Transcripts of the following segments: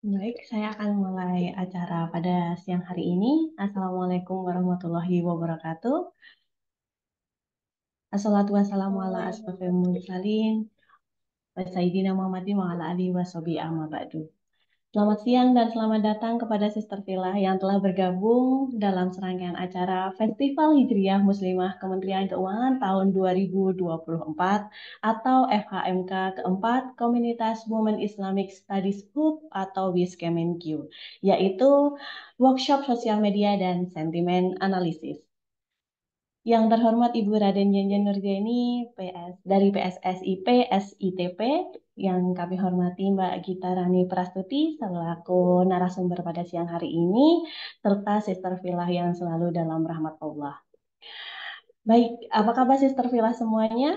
Baik, saya akan mulai acara pada siang hari ini. Assalamualaikum warahmatullahi wabarakatuh. Assalatu wassalamu ala asrofil mursalin. Wa sayyidina Muhammadin wa ala alihi wa sahbihi amma ba'du. Selamat siang dan selamat datang kepada Sister Villa yang telah bergabung dalam serangkaian acara Festival Hijriah Muslimah Kementerian Keuangan tahun 2024 atau FHMK keempat Komunitas Women Islamic Studies Group atau WISKEMENQ, yaitu workshop sosial media dan sentimen analisis. Yang terhormat Ibu Raden Yenjen Nurjaini PS dari PSSI PSITP, yang kami hormati Mbak Gita Rani Prastuti selaku narasumber pada siang hari ini, serta Sister Villa yang selalu dalam rahmat Allah. Baik, apa kabar Sister Villa semuanya?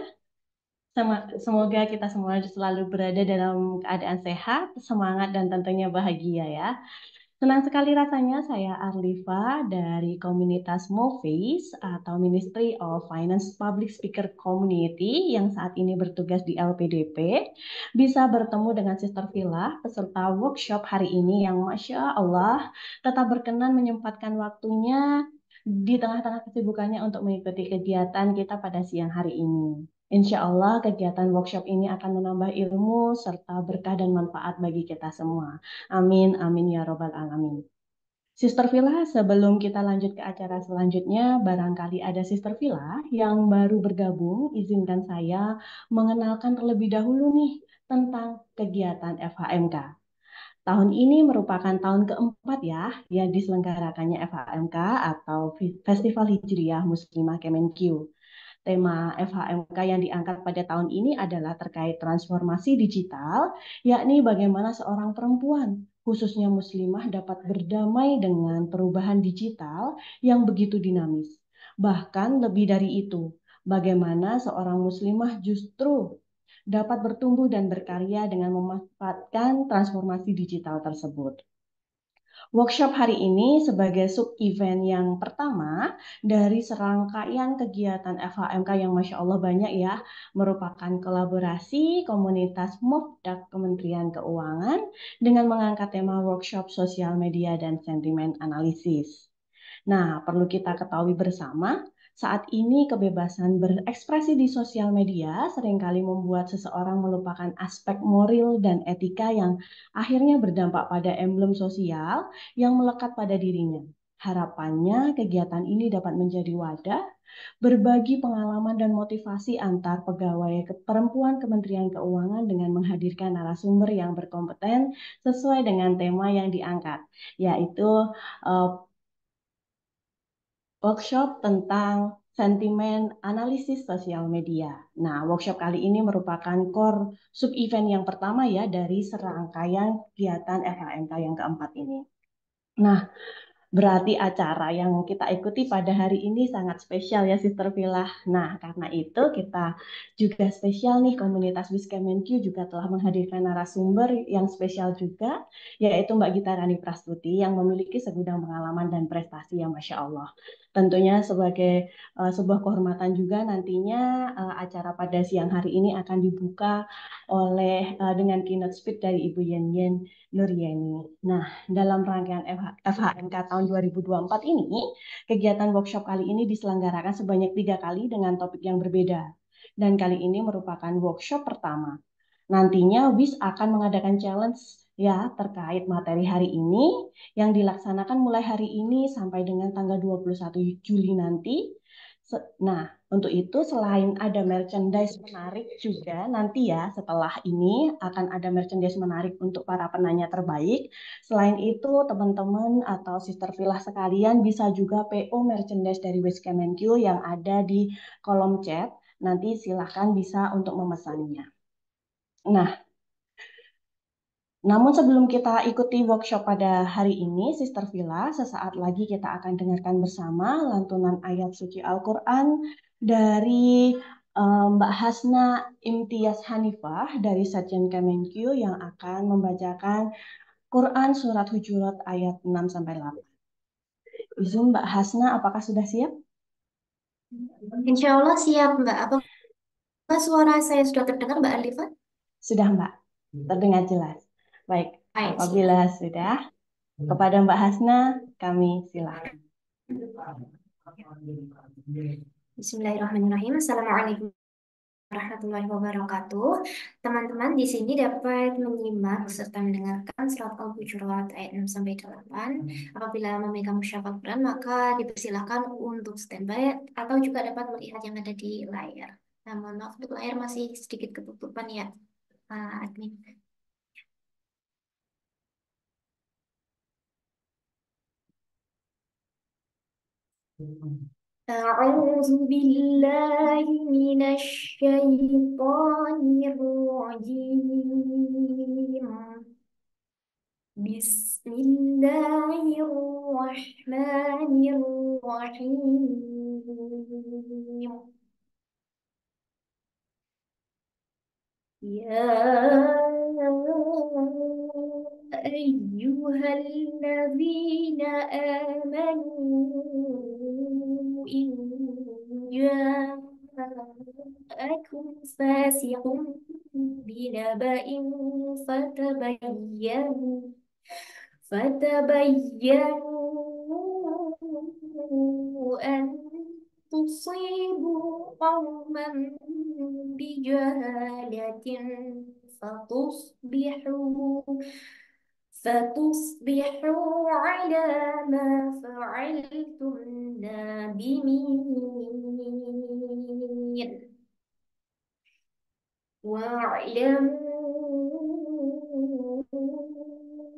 Semoga kita semua selalu berada dalam keadaan sehat, semangat, dan tentunya bahagia ya. Senang sekali rasanya saya Arlifa dari komunitas Movies atau Ministry of Finance Public Speaker Community yang saat ini bertugas di LPDP bisa bertemu dengan Sister Villa peserta workshop hari ini yang Masya Allah tetap berkenan menyempatkan waktunya di tengah-tengah kesibukannya untuk mengikuti kegiatan kita pada siang hari ini. Insya Allah kegiatan workshop ini akan menambah ilmu serta berkah dan manfaat bagi kita semua. Amin, amin ya robbal alamin. Sister Villa, sebelum kita lanjut ke acara selanjutnya, barangkali ada Sister Villa yang baru bergabung, izinkan saya mengenalkan terlebih dahulu nih tentang kegiatan FHMK. Tahun ini merupakan tahun keempat ya yang diselenggarakannya FHMK atau Festival Hijriah Muslimah Kemenq. Tema FHMK yang diangkat pada tahun ini adalah terkait transformasi digital, yakni bagaimana seorang perempuan, khususnya muslimah, dapat berdamai dengan perubahan digital yang begitu dinamis. Bahkan lebih dari itu, bagaimana seorang muslimah justru dapat bertumbuh dan berkarya dengan memanfaatkan transformasi digital tersebut. Workshop hari ini sebagai sub-event yang pertama dari serangkaian kegiatan FHMK yang Masya Allah banyak ya, merupakan kolaborasi komunitas MOFDAK Kementerian Keuangan dengan mengangkat tema workshop sosial media dan sentimen analisis. Nah, perlu kita ketahui bersama, saat ini kebebasan berekspresi di sosial media seringkali membuat seseorang melupakan aspek moral dan etika yang akhirnya berdampak pada emblem sosial yang melekat pada dirinya. Harapannya kegiatan ini dapat menjadi wadah berbagi pengalaman dan motivasi antar pegawai perempuan Kementerian Keuangan dengan menghadirkan narasumber yang berkompeten sesuai dengan tema yang diangkat, yaitu eh, workshop tentang sentimen analisis sosial media. Nah, workshop kali ini merupakan core sub-event yang pertama ya dari serangkaian kegiatan FHMK yang keempat ini. Nah, berarti acara yang kita ikuti pada hari ini sangat spesial ya Sister Villa. Nah, karena itu kita juga spesial nih, komunitas Wiskemenq juga telah menghadirkan narasumber yang spesial juga, yaitu Mbak Gita Rani Prastuti yang memiliki segudang pengalaman dan prestasi yang Masya Allah. Tentunya sebagai sebuah kehormatan juga nantinya acara pada siang hari ini akan dibuka dengan keynote speech dari Ibu Yen Yen Nuryeni. Nah, dalam rangkaian FHMK tahun 2024 ini, kegiatan workshop kali ini diselenggarakan sebanyak 3 kali dengan topik yang berbeda. Dan kali ini merupakan workshop pertama. Nantinya WIS akan mengadakan challenge ya terkait materi hari ini yang dilaksanakan mulai hari ini sampai dengan tanggal 21 Juli nanti. Nah, untuk itu selain ada merchandise menarik juga nanti ya setelah ini akan ada merchandise menarik untuk para penanya terbaik. Selain itu teman-teman atau Sister Villa sekalian bisa juga PO merchandise dari Wiskemenq yang ada di kolom chat. Nanti silahkan bisa untuk memesannya. Nah, namun sebelum kita ikuti workshop pada hari ini, Sister Villa, sesaat lagi kita akan dengarkan bersama lantunan ayat suci Al-Quran dari Mbak Hasna Imtiaz Hanifah dari Satyen Kemenq yang akan membacakan Quran Surat Hujurat ayat 6 sampai 8. Izin Mbak Hasna, apakah sudah siap? Insya Allah siap, Mbak. Apakah suara saya sudah terdengar, Mbak Alifa? Sudah Mbak, terdengar jelas. Baik, Baik, siap. Apabila sudah, kepada Mbak Hasna, kami silakan. Bismillahirrahmanirrahim. Assalamualaikum warahmatullahi wabarakatuh. Teman-teman di sini dapat menyimak serta mendengarkan surat Al-Hujurat ayat 6 sampai 8. Apabila memegang mushaf Al-Quran, maka dipersilakan untuk standby atau juga dapat melihat yang ada di layar. Nah, mohon maaf untuk layar masih sedikit ketutupan ya, Pak Admin. أعوذ بالله من الشيطان الرجيم. بسم الله الرحمن الرحيم. يا أيها الذين آمنوا إن جاءكم فاسق بنبأ فتبينوا أن تصيبوا قوما بجهالة فتصبحوا على ما فعلتم نادمين. واعلموا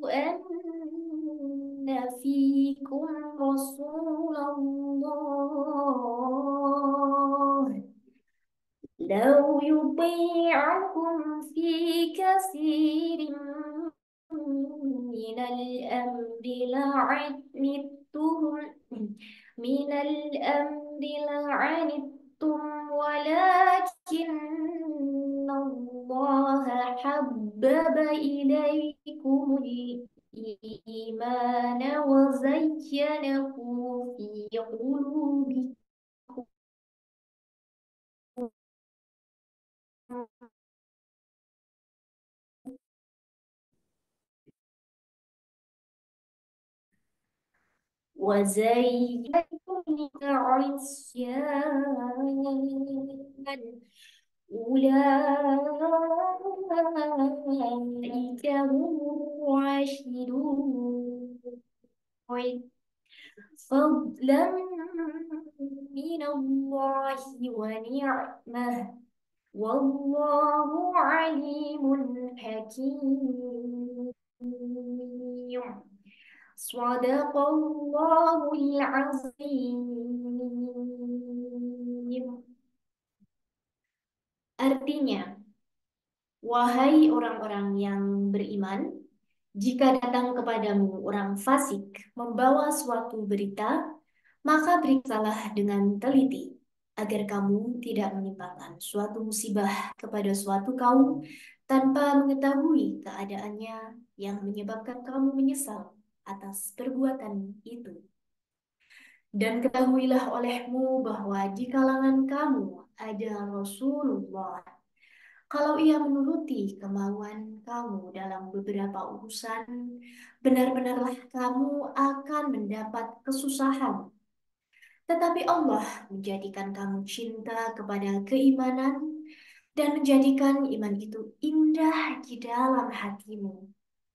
أن فيكم رسول الله لو يطيعكم في كثير من الأمر لعنتم ولكن الله حبب إليكم الإيمان وزينه في قلوبكم وزينه العصيان. أولئك هم الراشدون فضلا من الله ونعمة والله عليم حكيم. صدق الله العظيم. Artinya, wahai orang-orang yang beriman, jika datang kepadamu orang fasik membawa suatu berita, maka periksalah dengan teliti, agar kamu tidak menimpakan suatu musibah kepada suatu kaum tanpa mengetahui keadaannya yang menyebabkan kamu menyesal atas perbuatan itu. Dan ketahuilah olehmu bahwa di kalangan kamu ada Rasulullah. Kalau ia menuruti kemauan kamu dalam beberapa urusan, benar-benarlah kamu akan mendapat kesusahan. Tetapi Allah menjadikan kamu cinta kepada keimanan dan menjadikan iman itu indah di dalam hatimu,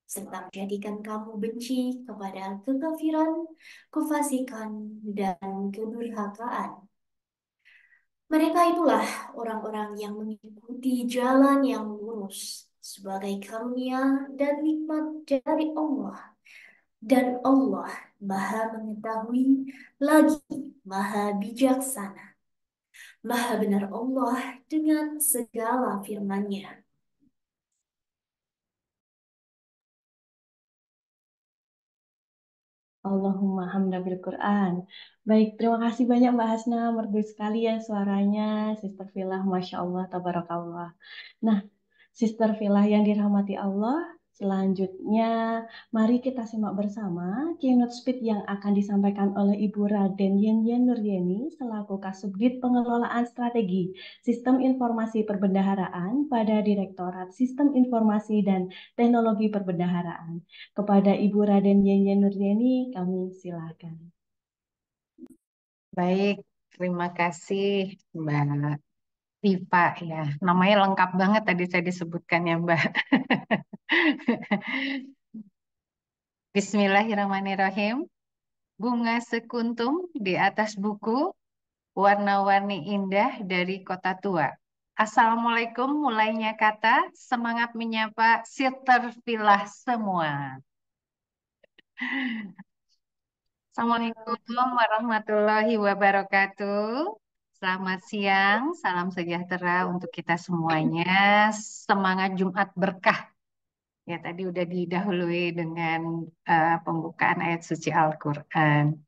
serta menjadikan kamu benci kepada kekafiran, kefasikan, dan kedurhakaan. Mereka itulah orang-orang yang mengikuti jalan yang lurus sebagai karunia dan nikmat dari Allah. Dan Allah Maha Mengetahui lagi Maha Bijaksana. Maha benar Allah dengan segala firman-Nya. Allahumma hamda bil Quran. Baik, terima kasih banyak Mbak Hasna. Merdu sekali ya suaranya. Sister Filah, Masya Allah, Tabarakallah. Nah, Sister Filah yang dirahmati Allah, Selanjutnya, mari kita simak bersama keynote speech yang akan disampaikan oleh Ibu Raden Yenyen Nuryeni selaku Kasubdit Pengelolaan Strategi Sistem Informasi Perbendaharaan pada Direktorat Sistem Informasi dan Teknologi Perbendaharaan. Kepada Ibu Raden Yenyen Nuryeni, kami silakan. Baik, terima kasih Mbak Diva ya. Namanya lengkap banget tadi saya disebutkan ya Mbak. Bismillahirrahmanirrahim. Bunga sekuntum di atas buku, warna-warni indah dari kota tua. Assalamualaikum, mulainya kata, semangat menyapa Siltervilah semua. Assalamualaikum warahmatullahi wabarakatuh. Selamat siang, salam sejahtera untuk kita semuanya. Semangat Jumat berkah. Ya, tadi udah didahului dengan pembukaan ayat suci Al-Quran.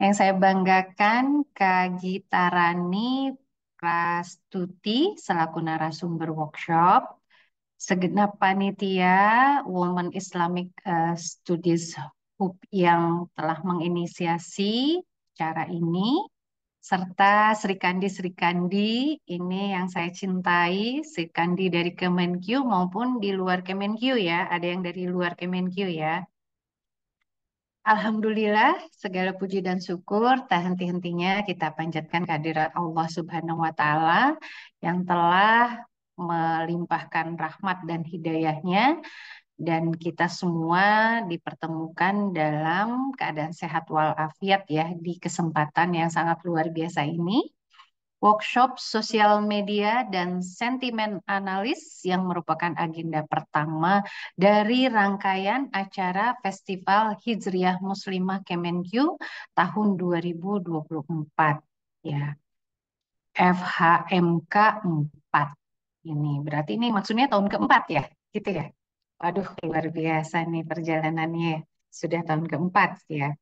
Yang saya banggakan, Kak Gita Rani Prastuti selaku narasumber workshop, segenap panitia Women Islamic Studies Hub yang telah menginisiasi cara ini, serta Sri Kandi-Sri Kandi ini yang saya cintai, Sri Kandi dari Kemenq maupun di luar Kemenq ya, ada yang dari luar Kemenq ya. Alhamdulillah, segala puji dan syukur tak henti-hentinya kita panjatkan kehadirat Allah Subhanahu wa Ta'ala yang telah melimpahkan rahmat dan hidayahnya, dan kita semua dipertemukan dalam keadaan sehat walafiat ya di kesempatan yang sangat luar biasa ini. Workshop sosial media dan sentimen analis yang merupakan agenda pertama dari rangkaian acara Festival Hijriah Muslimah Kemenq tahun 2024 ya. FHMK 4 ini. Berarti ini maksudnya tahun keempat ya, gitu ya. Waduh, luar biasa nih perjalanannya. Sudah tahun keempat ya.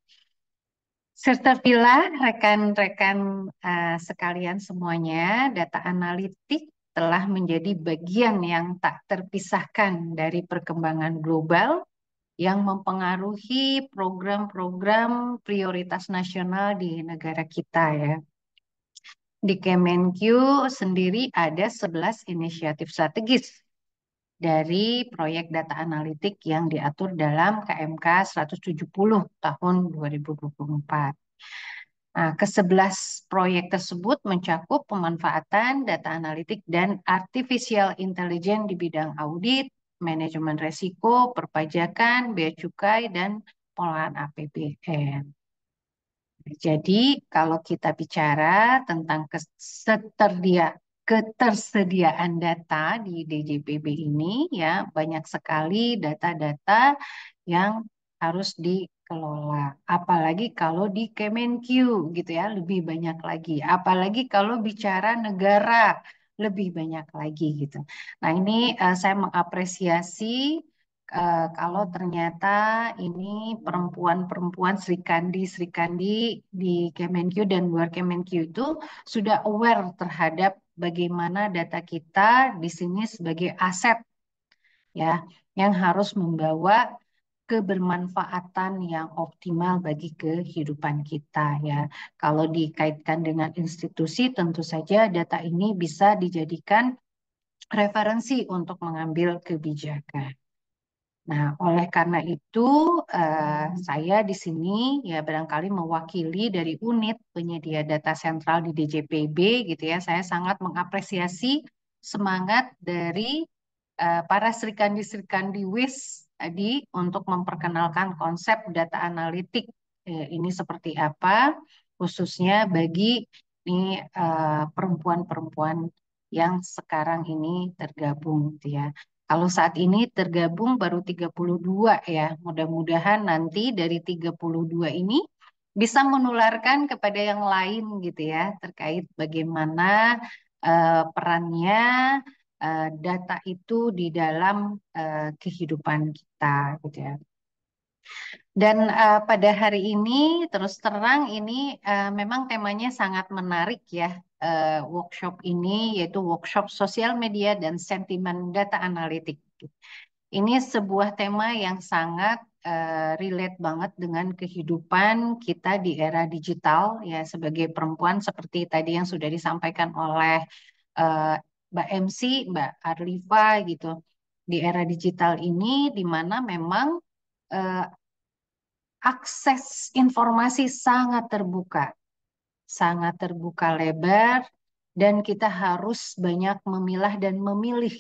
Serta pila rekan-rekan sekalian semuanya, data analitik telah menjadi bagian yang tak terpisahkan dari perkembangan global yang mempengaruhi program-program prioritas nasional di negara kita ya. Di Kemenq sendiri ada 11 inisiatif strategis dari proyek data analitik yang diatur dalam KMK 170 tahun 2024. Nah, ke-11 proyek tersebut mencakup pemanfaatan data analitik dan artificial intelligence di bidang audit, manajemen resiko, perpajakan, bea cukai, dan pengolahan APBN. Jadi kalau kita bicara tentang ketersediaan data di DJPB ini ya banyak sekali data-data yang harus dikelola. Apalagi kalau di Kemenq gitu ya lebih banyak lagi. Apalagi kalau bicara negara lebih banyak lagi gitu. Nah ini saya mengapresiasi kalau ternyata ini perempuan-perempuan Sri Kandi di Kemenq dan luar Kemenq itu sudah aware terhadap bagaimana data kita di sini sebagai aset ya yang harus membawa kebermanfaatan yang optimal bagi kehidupan kita ya. Kalau dikaitkan dengan institusi tentu saja data ini bisa dijadikan referensi untuk mengambil kebijakan. Nah, oleh karena itu, saya di sini ya barangkali mewakili dari unit penyedia data sentral di DJPB gitu ya. Saya sangat mengapresiasi semangat dari para Srikandi WIS tadi untuk memperkenalkan konsep data analitik ini seperti apa, khususnya bagi ini perempuan-perempuan yang sekarang ini tergabung gitu ya. Kalau saat ini tergabung baru 32 ya. Mudah-mudahan nanti dari 32 ini bisa menularkan kepada yang lain gitu ya terkait bagaimana perannya data itu di dalam kehidupan kita gitu ya. Dan pada hari ini terus terang ini memang temanya sangat menarik ya workshop ini yaitu workshop sosial media dan sentimen data analitik. Ini sebuah tema yang sangat relate banget dengan kehidupan kita di era digital ya sebagai perempuan seperti tadi yang sudah disampaikan oleh eh, Mbak MC, Mbak Arlifa gitu. Di era digital ini di mana memang eh, akses informasi sangat terbuka lebar, dan kita harus banyak memilah dan memilih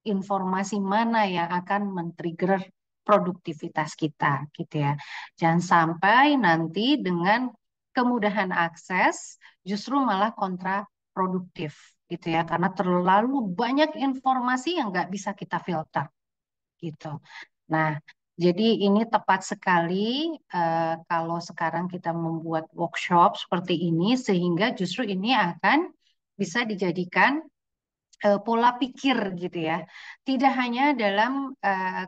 informasi mana yang akan men-trigger produktivitas kita, gitu ya. Jangan sampai nanti dengan kemudahan akses justru malah kontraproduktif, gitu ya, karena terlalu banyak informasi yang nggak bisa kita filter, gitu. Nah, jadi ini tepat sekali kalau sekarang kita membuat workshop seperti ini, sehingga justru ini akan bisa dijadikan pola pikir gitu ya. Tidak hanya dalam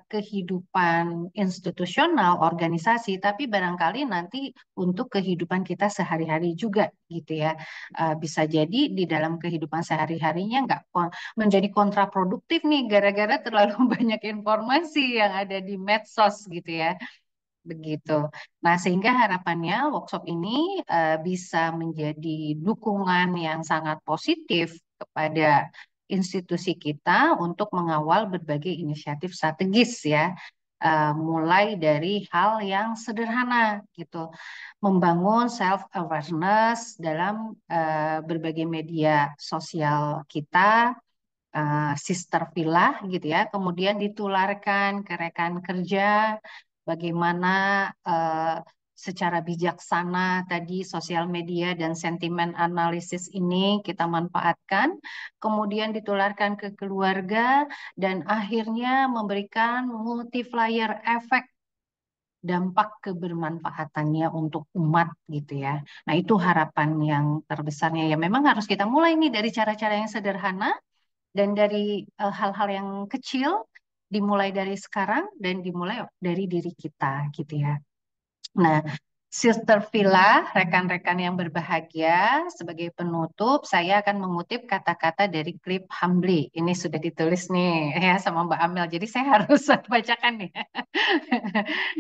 kehidupan institusional, organisasi, tapi barangkali nanti untuk kehidupan kita sehari-hari juga gitu ya. Bisa jadi di dalam kehidupan sehari-harinya nggak menjadi kontraproduktif nih gara-gara terlalu banyak informasi yang ada di medsos gitu ya. Begitu. Nah, sehingga harapannya workshop ini bisa menjadi dukungan yang sangat positif kepada institusi kita untuk mengawal berbagai inisiatif strategis ya. Mulai dari hal yang sederhana gitu, membangun self awareness dalam berbagai media sosial kita, sister villa gitu ya, kemudian ditularkan ke rekan kerja, bagaimana eh, secara bijaksana tadi sosial media dan sentimen analisis ini kita manfaatkan, kemudian ditularkan ke keluarga, dan akhirnya memberikan multiplier efek dampak kebermanfaatannya untuk umat gitu ya. Nah, itu harapan yang terbesarnya ya. Memang harus kita mulai nih dari cara-cara yang sederhana dan dari hal-hal yang kecil, dimulai dari sekarang dan dimulai dari diri kita gitu ya. Nah, Sister Villa, rekan-rekan yang berbahagia, sebagai penutup saya akan mengutip kata-kata dari klip Humbly. Ini sudah ditulis nih ya sama Mbak Amel, jadi saya harus bacakan nih.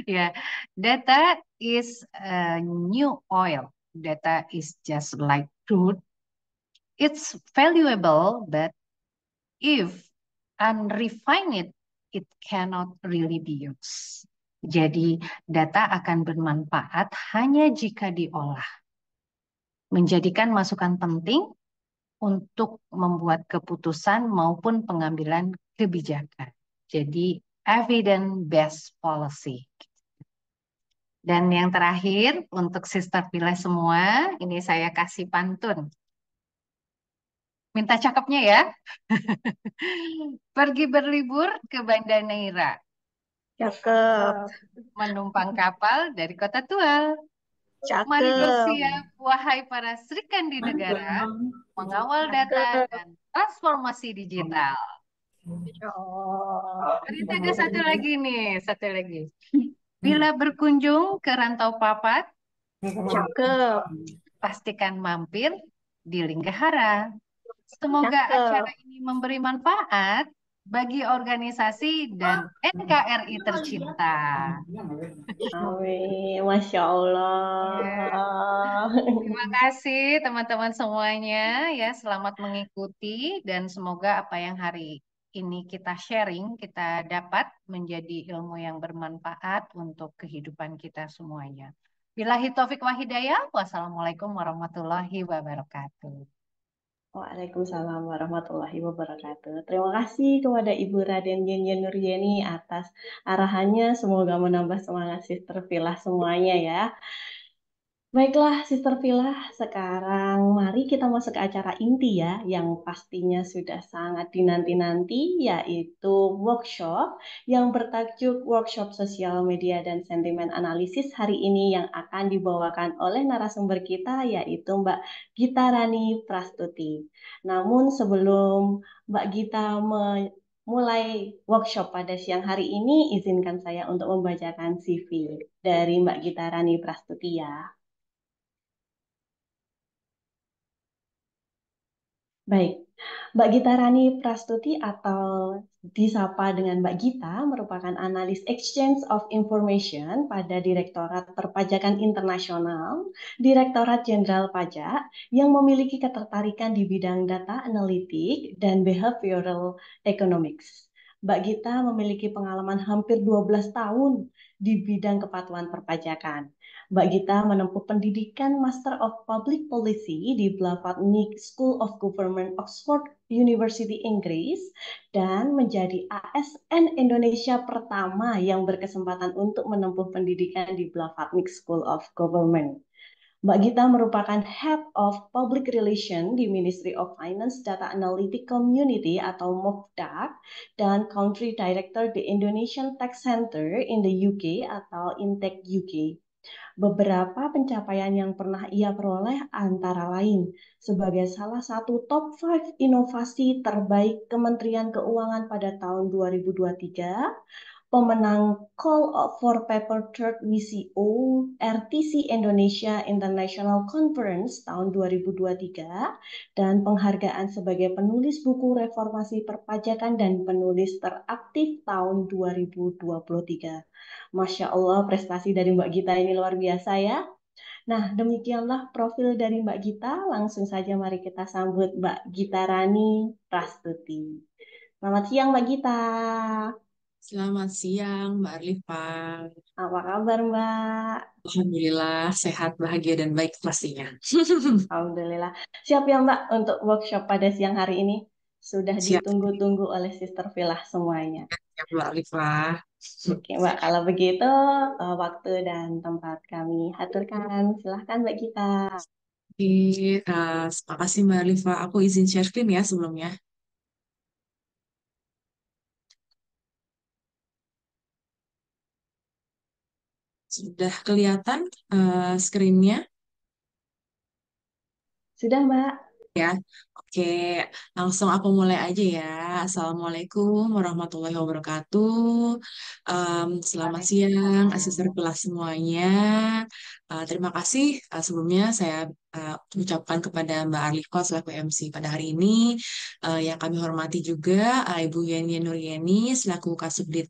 Ya, data is a new oil. Data is just like crude. It's valuable, but if unrefined, it cannot really be used. Jadi data akan bermanfaat hanya jika diolah, menjadikan masukan penting untuk membuat keputusan maupun pengambilan kebijakan. Jadi evidence-based policy. Dan yang terakhir untuk Sister Villa semua, ini saya kasih pantun. Minta cakepnya ya. Pergi berlibur ke Banda Neira, Cakep, menumpang kapal dari kota tua. Mari cakep, bersiap, wahai para Serikandi negara, mengawal data cakep. dan transformasi digital. Oh, Berita ada satu lagi nih, satu lagi. Bila berkunjung ke Rantau Papat, cakep, pastikan mampir di Linggahara. Semoga cakep. acara ini memberi manfaat bagi organisasi dan NKRI tercinta. Amin, Masya Ya. Allah. Terima kasih teman-teman semuanya ya, selamat mengikuti dan semoga apa yang hari ini kita sharing, kita dapat menjadi ilmu yang bermanfaat untuk kehidupan kita semuanya. Billahi taufik wa hidayah. Wassalamualaikum warahmatullahi wabarakatuh. Waalaikumsalam warahmatullahi wabarakatuh. Terima kasih kepada Ibu Raden Yenyen Nurjeni atas arahannya. Semoga menambah semangat Sister Villa semuanya ya. Baiklah, Sister Villa, sekarang mari kita masuk ke acara inti ya, yang pastinya sudah sangat dinanti-nanti, yaitu workshop yang bertajuk Workshop Sosial Media dan Sentimen Analisis hari ini yang akan dibawakan oleh narasumber kita, yaitu Mbak Gita Rani Prastuti. Namun sebelum Mbak Gita mulai workshop pada siang hari ini, izinkan saya untuk membacakan CV dari Mbak Gita Rani Prastuti ya. Baik, Mbak Gita Rani Prastuti atau disapa dengan Mbak Gita merupakan analis Exchange of Information pada Direktorat Perpajakan Internasional, Direktorat Jenderal Pajak yang memiliki ketertarikan di bidang data analitik dan behavioral economics. Mbak Gita memiliki pengalaman hampir 12 tahun di bidang kepatuhan perpajakan. Mbak Gita menempuh pendidikan Master of Public Policy di Blavatnik School of Government Oxford University Inggris dan menjadi ASN Indonesia pertama yang berkesempatan untuk menempuh pendidikan di Blavatnik School of Government. Mbak Gita merupakan Head of Public Relations di Ministry of Finance Data Analytic Community atau MOFDAC dan Country Director di Indonesian Tax Center in the UK atau Intech UK. Beberapa pencapaian yang pernah ia peroleh antara lain sebagai salah satu top 5 inovasi terbaik Kementerian Keuangan pada tahun 2023, pemenang Call for Paper Third WCO RTC Indonesia International Conference tahun 2023, dan penghargaan sebagai penulis buku reformasi perpajakan dan penulis teraktif tahun 2023. Masya Allah, prestasi dari Mbak Gita ini luar biasa ya. Nah, demikianlah profil dari Mbak Gita. Langsung saja mari kita sambut Mbak Gita Rani Prastuti. Selamat siang Mbak Gita. Selamat siang, Mbak Arlifa. Apa kabar Mbak? Alhamdulillah, sehat, bahagia, dan baik pastinya. Alhamdulillah. Siap ya Mbak untuk workshop pada siang hari ini? Sudah Siap, ditunggu-tunggu oleh Sister Villa semuanya. siap, Mbak Arlifa. Oke Mbak, kalau begitu waktu dan tempat kami aturkan. Silahkan Mbak Gita. Oke, makasih Mbak Arlifa. Aku izin share screen ya sebelumnya. Sudah kelihatan screen-nya? Sudah Mbak? Ya, oke, langsung aku mulai aja ya. Assalamualaikum warahmatullahi wabarakatuh. Selamat siang, asisten Waalaikumsalam. kelas semuanya. Terima kasih sebelumnya saya ucapkan kepada Mbak Arlifko selaku MC pada hari ini. Yang kami hormati juga Ibu Yeni Nuryeni selaku Kasubdit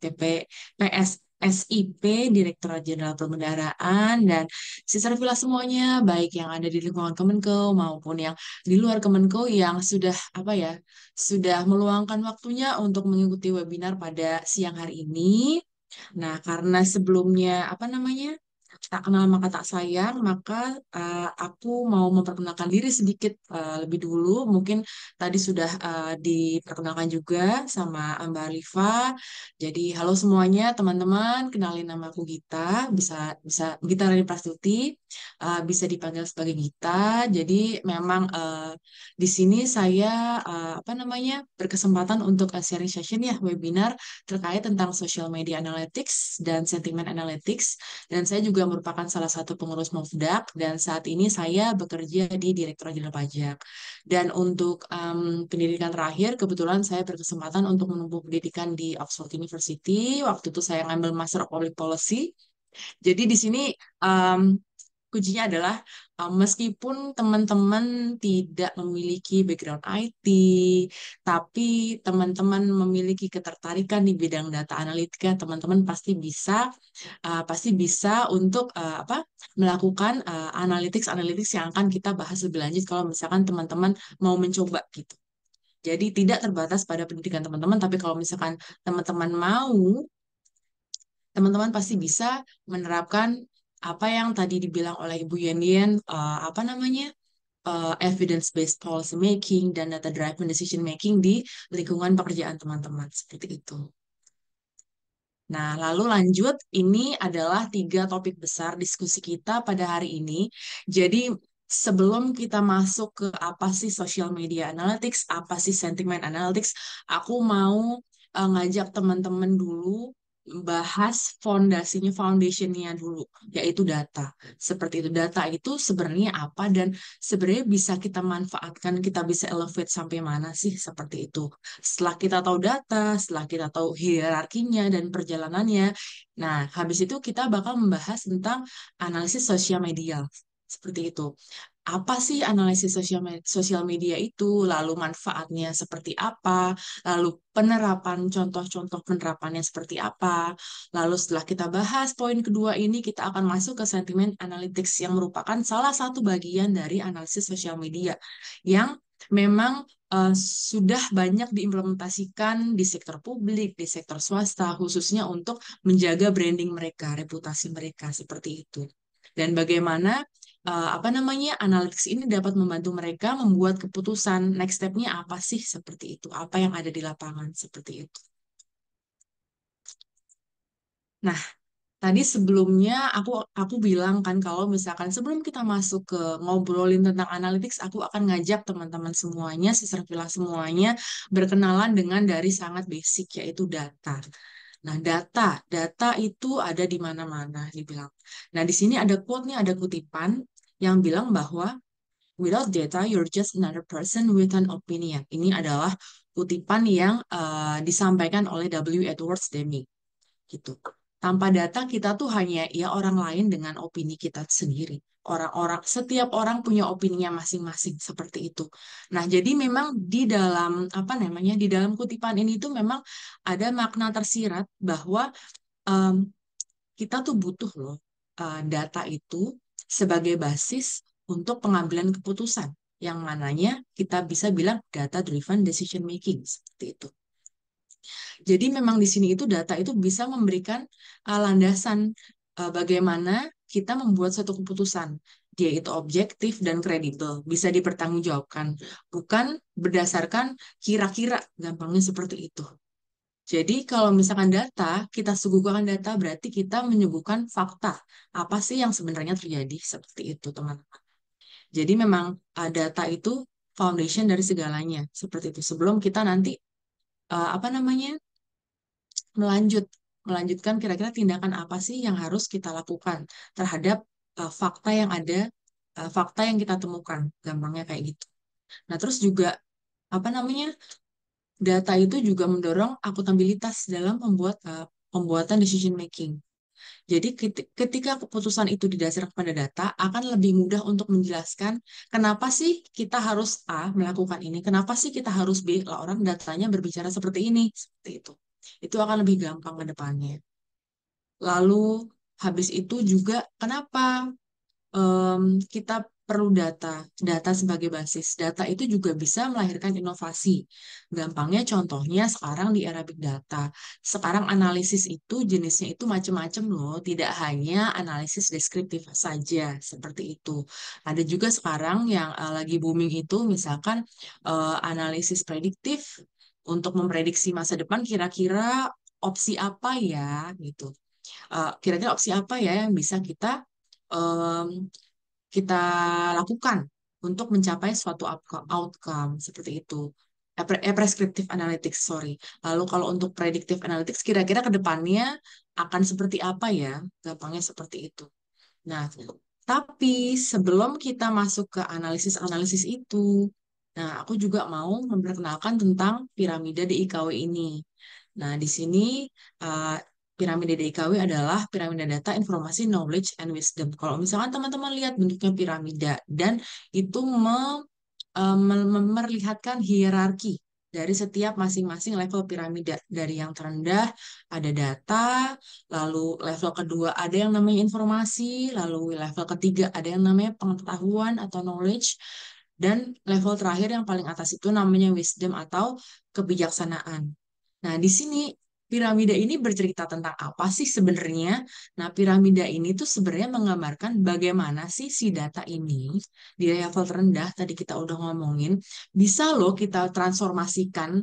PSSIP Direktorat Jenderal Perbendaharaan, dan siswa villa semuanya, baik yang ada di lingkungan Kemenko maupun yang di luar Kemenko yang sudah sudah meluangkan waktunya untuk mengikuti webinar pada siang hari ini. Nah, karena sebelumnya tak kenal maka tak sayang, maka aku mau memperkenalkan diri sedikit lebih dulu. Mungkin tadi sudah diperkenalkan juga sama Mbak Alifa. Jadi halo semuanya teman-teman, kenalin nama aku Gita, bisa bisa Gita Rani Prastuti, bisa dipanggil sebagai Gita. Jadi memang di sini saya berkesempatan untuk sharing session ya webinar terkait tentang social media analytics dan sentiment analytics, dan saya juga merupakan salah satu pengurus MOFDAQ, dan saat ini saya bekerja di Direktorat Jenderal Pajak. Dan untuk pendidikan terakhir, kebetulan saya berkesempatan untuk menempuh pendidikan di Oxford University. Waktu itu saya ngambil Master of Public Policy. Jadi di sini um, kuncinya adalah meskipun teman-teman tidak memiliki background IT, tapi teman-teman memiliki ketertarikan di bidang data analitika, teman-teman pasti bisa untuk melakukan analytics yang akan kita bahas lebih lanjut kalau misalkan teman-teman mau mencoba gitu. Jadi tidak terbatas pada pendidikan teman-teman, tapi kalau misalkan teman-teman mau, teman-teman pasti bisa menerapkan apa yang tadi dibilang oleh Ibu Yen, evidence-based policy making dan data-driven decision making di lingkungan pekerjaan teman-teman seperti itu. Nah, lalu lanjut, ini adalah 3 topik besar diskusi kita pada hari ini. Jadi, sebelum kita masuk ke apa sih social media analytics, apa sih sentiment analytics, aku mau ngajak teman-teman dulu bahas foundationnya dulu, yaitu data. Seperti itu, data itu sebenarnya apa dan sebenarnya bisa kita manfaatkan, kita bisa elevate sampai mana sih, seperti itu. Setelah kita tahu data, setelah kita tahu hierarkinya dan perjalanannya, nah habis itu kita bakal membahas tentang analisis sosial media. Seperti itu. apa sih analisis sosial media itu, lalu manfaatnya seperti apa, lalu penerapan, contoh-contoh penerapannya seperti apa. Lalu setelah kita bahas poin kedua ini, kita akan masuk ke sentimen analytics yang merupakan salah satu bagian dari analisis sosial media yang memang sudah banyak diimplementasikan di sektor publik, di sektor swasta, khususnya untuk menjaga branding mereka, reputasi mereka seperti itu. Dan bagaimana apa namanya analytics ini dapat membantu mereka membuat keputusan next step-nya apa sih seperti itu, apa yang ada di lapangan seperti itu. Nah, tadi sebelumnya aku bilang kan kalau misalkan sebelum kita masuk ke ngobrolin tentang analytics, aku akan ngajak teman-teman semuanya, sister Villa semuanya berkenalan dengan dari sangat basic yaitu data. Nah, data itu ada di mana-mana dibilang. Nah, di sini ada quote nih, ada kutipan yang bilang bahwa without data, you're just another person with an opinion. Ini adalah kutipan yang disampaikan oleh W. Edwards Deming gitu. Tanpa data kita tuh hanya ya orang lain dengan opini kita sendiri. Setiap orang punya opininya masing-masing seperti itu. Nah, jadi memang di dalam apa namanya di dalam kutipan ini tuh memang ada makna tersirat bahwa em, kita tuh butuh loh data itu sebagai basis untuk pengambilan keputusan yang mananya kita bisa bilang data driven decision making seperti itu. Jadi memang di sini itu data itu bisa memberikan landasan bagaimana kita membuat suatu keputusan. Dia itu objektif dan kredibel, bisa dipertanggungjawabkan, bukan berdasarkan kira-kira, gampangnya seperti itu. Jadi kalau misalkan data, kita suguhkan data berarti kita menyuguhkan fakta. Apa sih yang sebenarnya terjadi? Seperti itu, teman-teman. Jadi memang data itu foundation dari segalanya. Seperti itu. Sebelum kita nanti, apa namanya, melanjut melanjutkan kira-kira tindakan apa sih yang harus kita lakukan terhadap fakta yang ada, fakta yang kita temukan, gampangnya kayak gitu. Nah, terus juga apa namanya? Data itu juga mendorong akuntabilitas dalam pembuatan decision making. Jadi ketika keputusan itu didasarkan pada data, akan lebih mudah untuk menjelaskan kenapa sih kita harus A melakukan ini, kenapa sih kita harus B, lah orang datanya berbicara seperti ini, seperti itu. Itu akan lebih gampang ke depannya. Lalu habis itu juga kenapa kita perlu data sebagai basis. Data itu juga bisa melahirkan inovasi. Gampangnya contohnya sekarang di era big data. Sekarang analisis itu jenisnya itu macam-macam loh, tidak hanya analisis deskriptif saja seperti itu. Ada juga sekarang yang lagi booming itu misalkan analisis prediktif untuk memprediksi masa depan kira-kira opsi apa ya gitu. Kira-kira opsi apa ya yang bisa em, kita lakukan untuk mencapai suatu outcome seperti itu. Prescriptive analytics, sorry. Lalu kalau untuk predictive analytics, kira-kira ke depannya akan seperti apa ya? Gampangnya seperti itu. Nah, tapi sebelum kita masuk ke analisis-analisis itu, nah aku juga mau memperkenalkan tentang piramida DIKW ini. Nah, di sini uh, piramida DIKW adalah piramida data, informasi, knowledge, and wisdom. Kalau misalkan teman-teman lihat bentuknya piramida dan itu memperlihatkan hierarki dari setiap masing-masing level piramida. Dari yang terendah ada data, lalu level kedua ada yang namanya informasi, lalu level ketiga ada yang namanya pengetahuan atau knowledge, dan level terakhir yang paling atas itu namanya wisdom atau kebijaksanaan. Nah, di sini piramida ini bercerita tentang apa sih sebenarnya? Nah, piramida ini tuh sebenarnya menggambarkan bagaimana sih si data ini di level terendah, tadi kita udah ngomongin, bisa loh kita transformasikan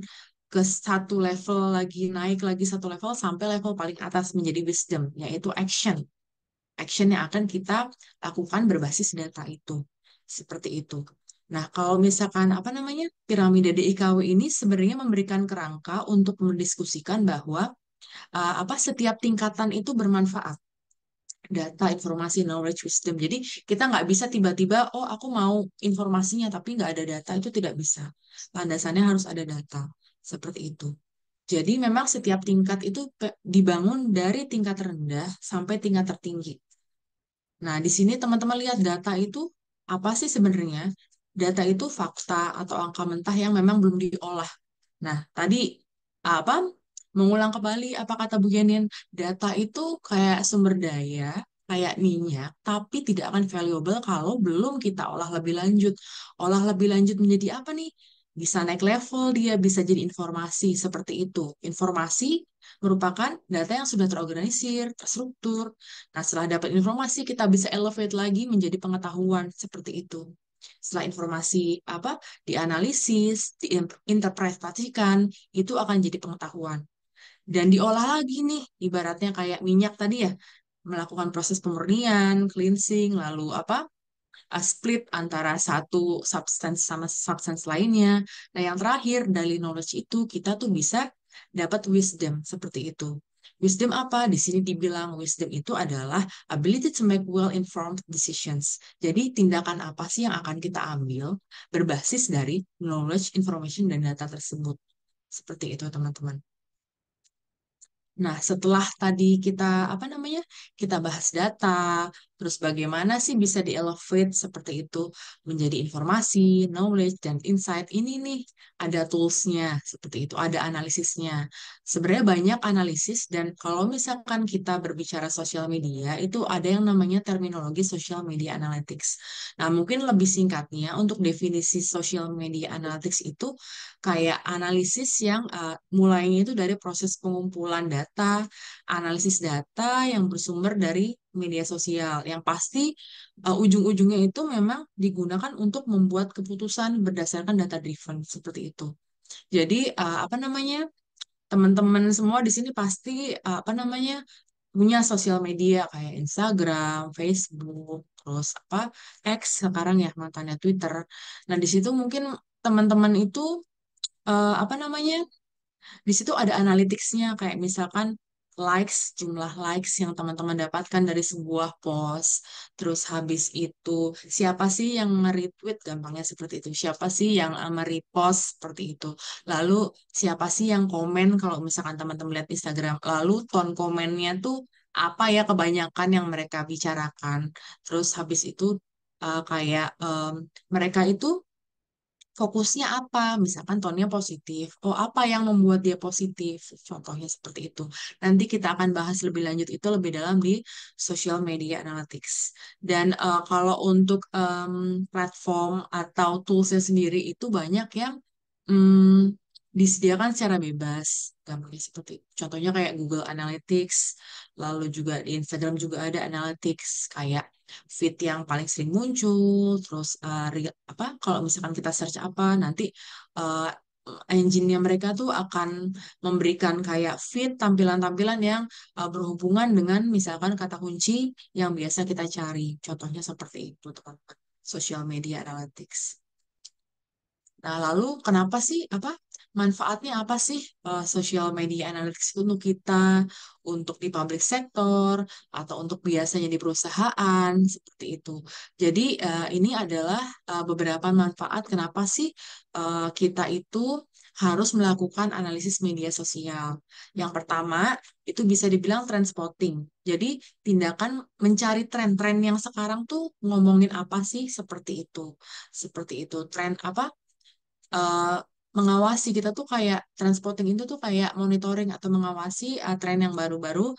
ke satu level lagi, naik lagi satu level sampai level paling atas menjadi wisdom, yaitu action. Action yang akan kita lakukan berbasis data itu. Seperti itu. Nah, kalau misalkan apa namanya piramida DIKW ini sebenarnya memberikan kerangka untuk mendiskusikan bahwa apa setiap tingkatan itu bermanfaat. Data, informasi, knowledge, wisdom. Jadi kita nggak bisa tiba-tiba, oh aku mau informasinya tapi nggak ada data, itu tidak bisa. Landasannya harus ada data. Seperti itu. Jadi memang setiap tingkat itu dibangun dari tingkat rendah sampai tingkat tertinggi. Nah, di sini teman-teman lihat data itu apa sih sebenarnya? Data itu fakta atau angka mentah yang memang belum diolah. Nah, tadi apa? Mengulang kembali apa kata Bu Genin? Data itu kayak sumber daya, kayak minyak, tapi tidak akan valuable kalau belum kita olah lebih lanjut. Olah lebih lanjut menjadi apa nih? Bisa naik level, dia bisa jadi informasi seperti itu. Informasi merupakan data yang sudah terorganisir, terstruktur. Nah, setelah dapat informasi, kita bisa elevate lagi menjadi pengetahuan seperti itu. Setelah informasi apa dianalisis, diinterpretasikan, itu akan jadi pengetahuan. Dan diolah lagi nih, ibaratnya kayak minyak tadi ya, melakukan proses pemurnian, cleansing, lalu apa? Split antara satu substance sama substance lainnya. Nah, yang terakhir dari knowledge itu kita tuh bisa dapat wisdom seperti itu. Wisdom apa? Di sini dibilang wisdom itu adalah ability to make well-informed decisions. Jadi tindakan apa sih yang akan kita ambil berbasis dari knowledge, information, dan data tersebut. Seperti itu, teman-teman. Nah, setelah tadi kita apa namanya? Kita bahas data, terus bagaimana sih bisa di-elevate seperti itu menjadi informasi, knowledge dan insight. Ini nih ada toolsnya seperti itu, ada analisisnya. Sebenarnya banyak analisis dan kalau misalkan kita berbicara sosial media itu ada yang namanya terminologi social media analytics. Nah, mungkin lebih singkatnya untuk definisi social media analytics itu kayak analisis yang mulainya itu dari proses pengumpulan data, analisis data yang bersumber dari media sosial. Yang pasti ujung-ujungnya itu memang digunakan untuk membuat keputusan berdasarkan data driven seperti itu. Jadi apa namanya? Teman-teman semua di sini pasti apa namanya? Punya sosial media kayak Instagram, Facebook, terus apa X sekarang ya mantannya Twitter. Nah, di situ mungkin teman-teman itu apa namanya? Di situ ada analytics-nya kayak misalkan likes, jumlah likes yang teman-teman dapatkan dari sebuah post. Terus habis itu siapa sih yang nge-retweet gampangnya seperti itu. Siapa sih yang merepost seperti itu. Lalu siapa sih yang komen kalau misalkan teman-teman lihat Instagram. Lalu tone komennya tuh apa ya kebanyakan yang mereka bicarakan. Terus habis itu kayak mereka itu fokusnya apa? Misalkan tonnya positif. Oh, apa yang membuat dia positif? Contohnya seperti itu. Nanti kita akan bahas lebih lanjut itu lebih dalam di social media analytics. Dan kalau untuk platform atau toolsnya sendiri itu banyak yang disediakan secara bebas. Gampangnya seperti contohnya kayak Google Analytics, lalu juga di Instagram juga ada Analytics kayak feed yang paling sering muncul, terus apa kalau misalkan kita search apa nanti uh, engine-nya mereka tuh akan memberikan kayak feed tampilan-tampilan yang berhubungan dengan misalkan kata kunci yang biasa kita cari. Contohnya seperti itu, teman-teman. Social media analytics. Nah, lalu kenapa sih apa manfaatnya apa sih social media analytics itu untuk kita, untuk di public sector atau untuk biasanya di perusahaan seperti itu. Jadi ini adalah beberapa manfaat kenapa sih kita itu harus melakukan analisis media sosial. Yang pertama, itu bisa dibilang trend spotting. Jadi, tindakan mencari tren-tren yang sekarang tuh ngomongin apa sih seperti itu. Seperti itu. Tren apa? eh, mengawasi kita tuh kayak transporting itu tuh kayak monitoring atau mengawasi tren yang baru-baru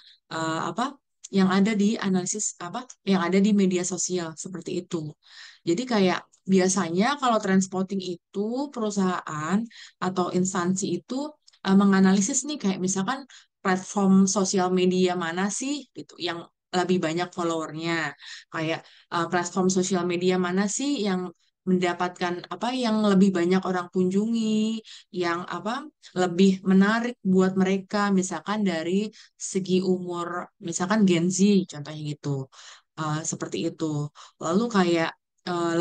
apa yang ada di analisis apa yang ada di media sosial seperti itu. Jadi kayak biasanya kalau transporting itu perusahaan atau instansi itu menganalisis nih kayak misalkan platform sosial media mana sih gitu yang lebih banyak followernya kayak platform sosial media mana sih yang mendapatkan apa yang lebih banyak orang kunjungi, yang apa lebih menarik buat mereka, misalkan dari segi umur, misalkan Gen Z, contohnya gitu. Seperti itu. Lalu kayak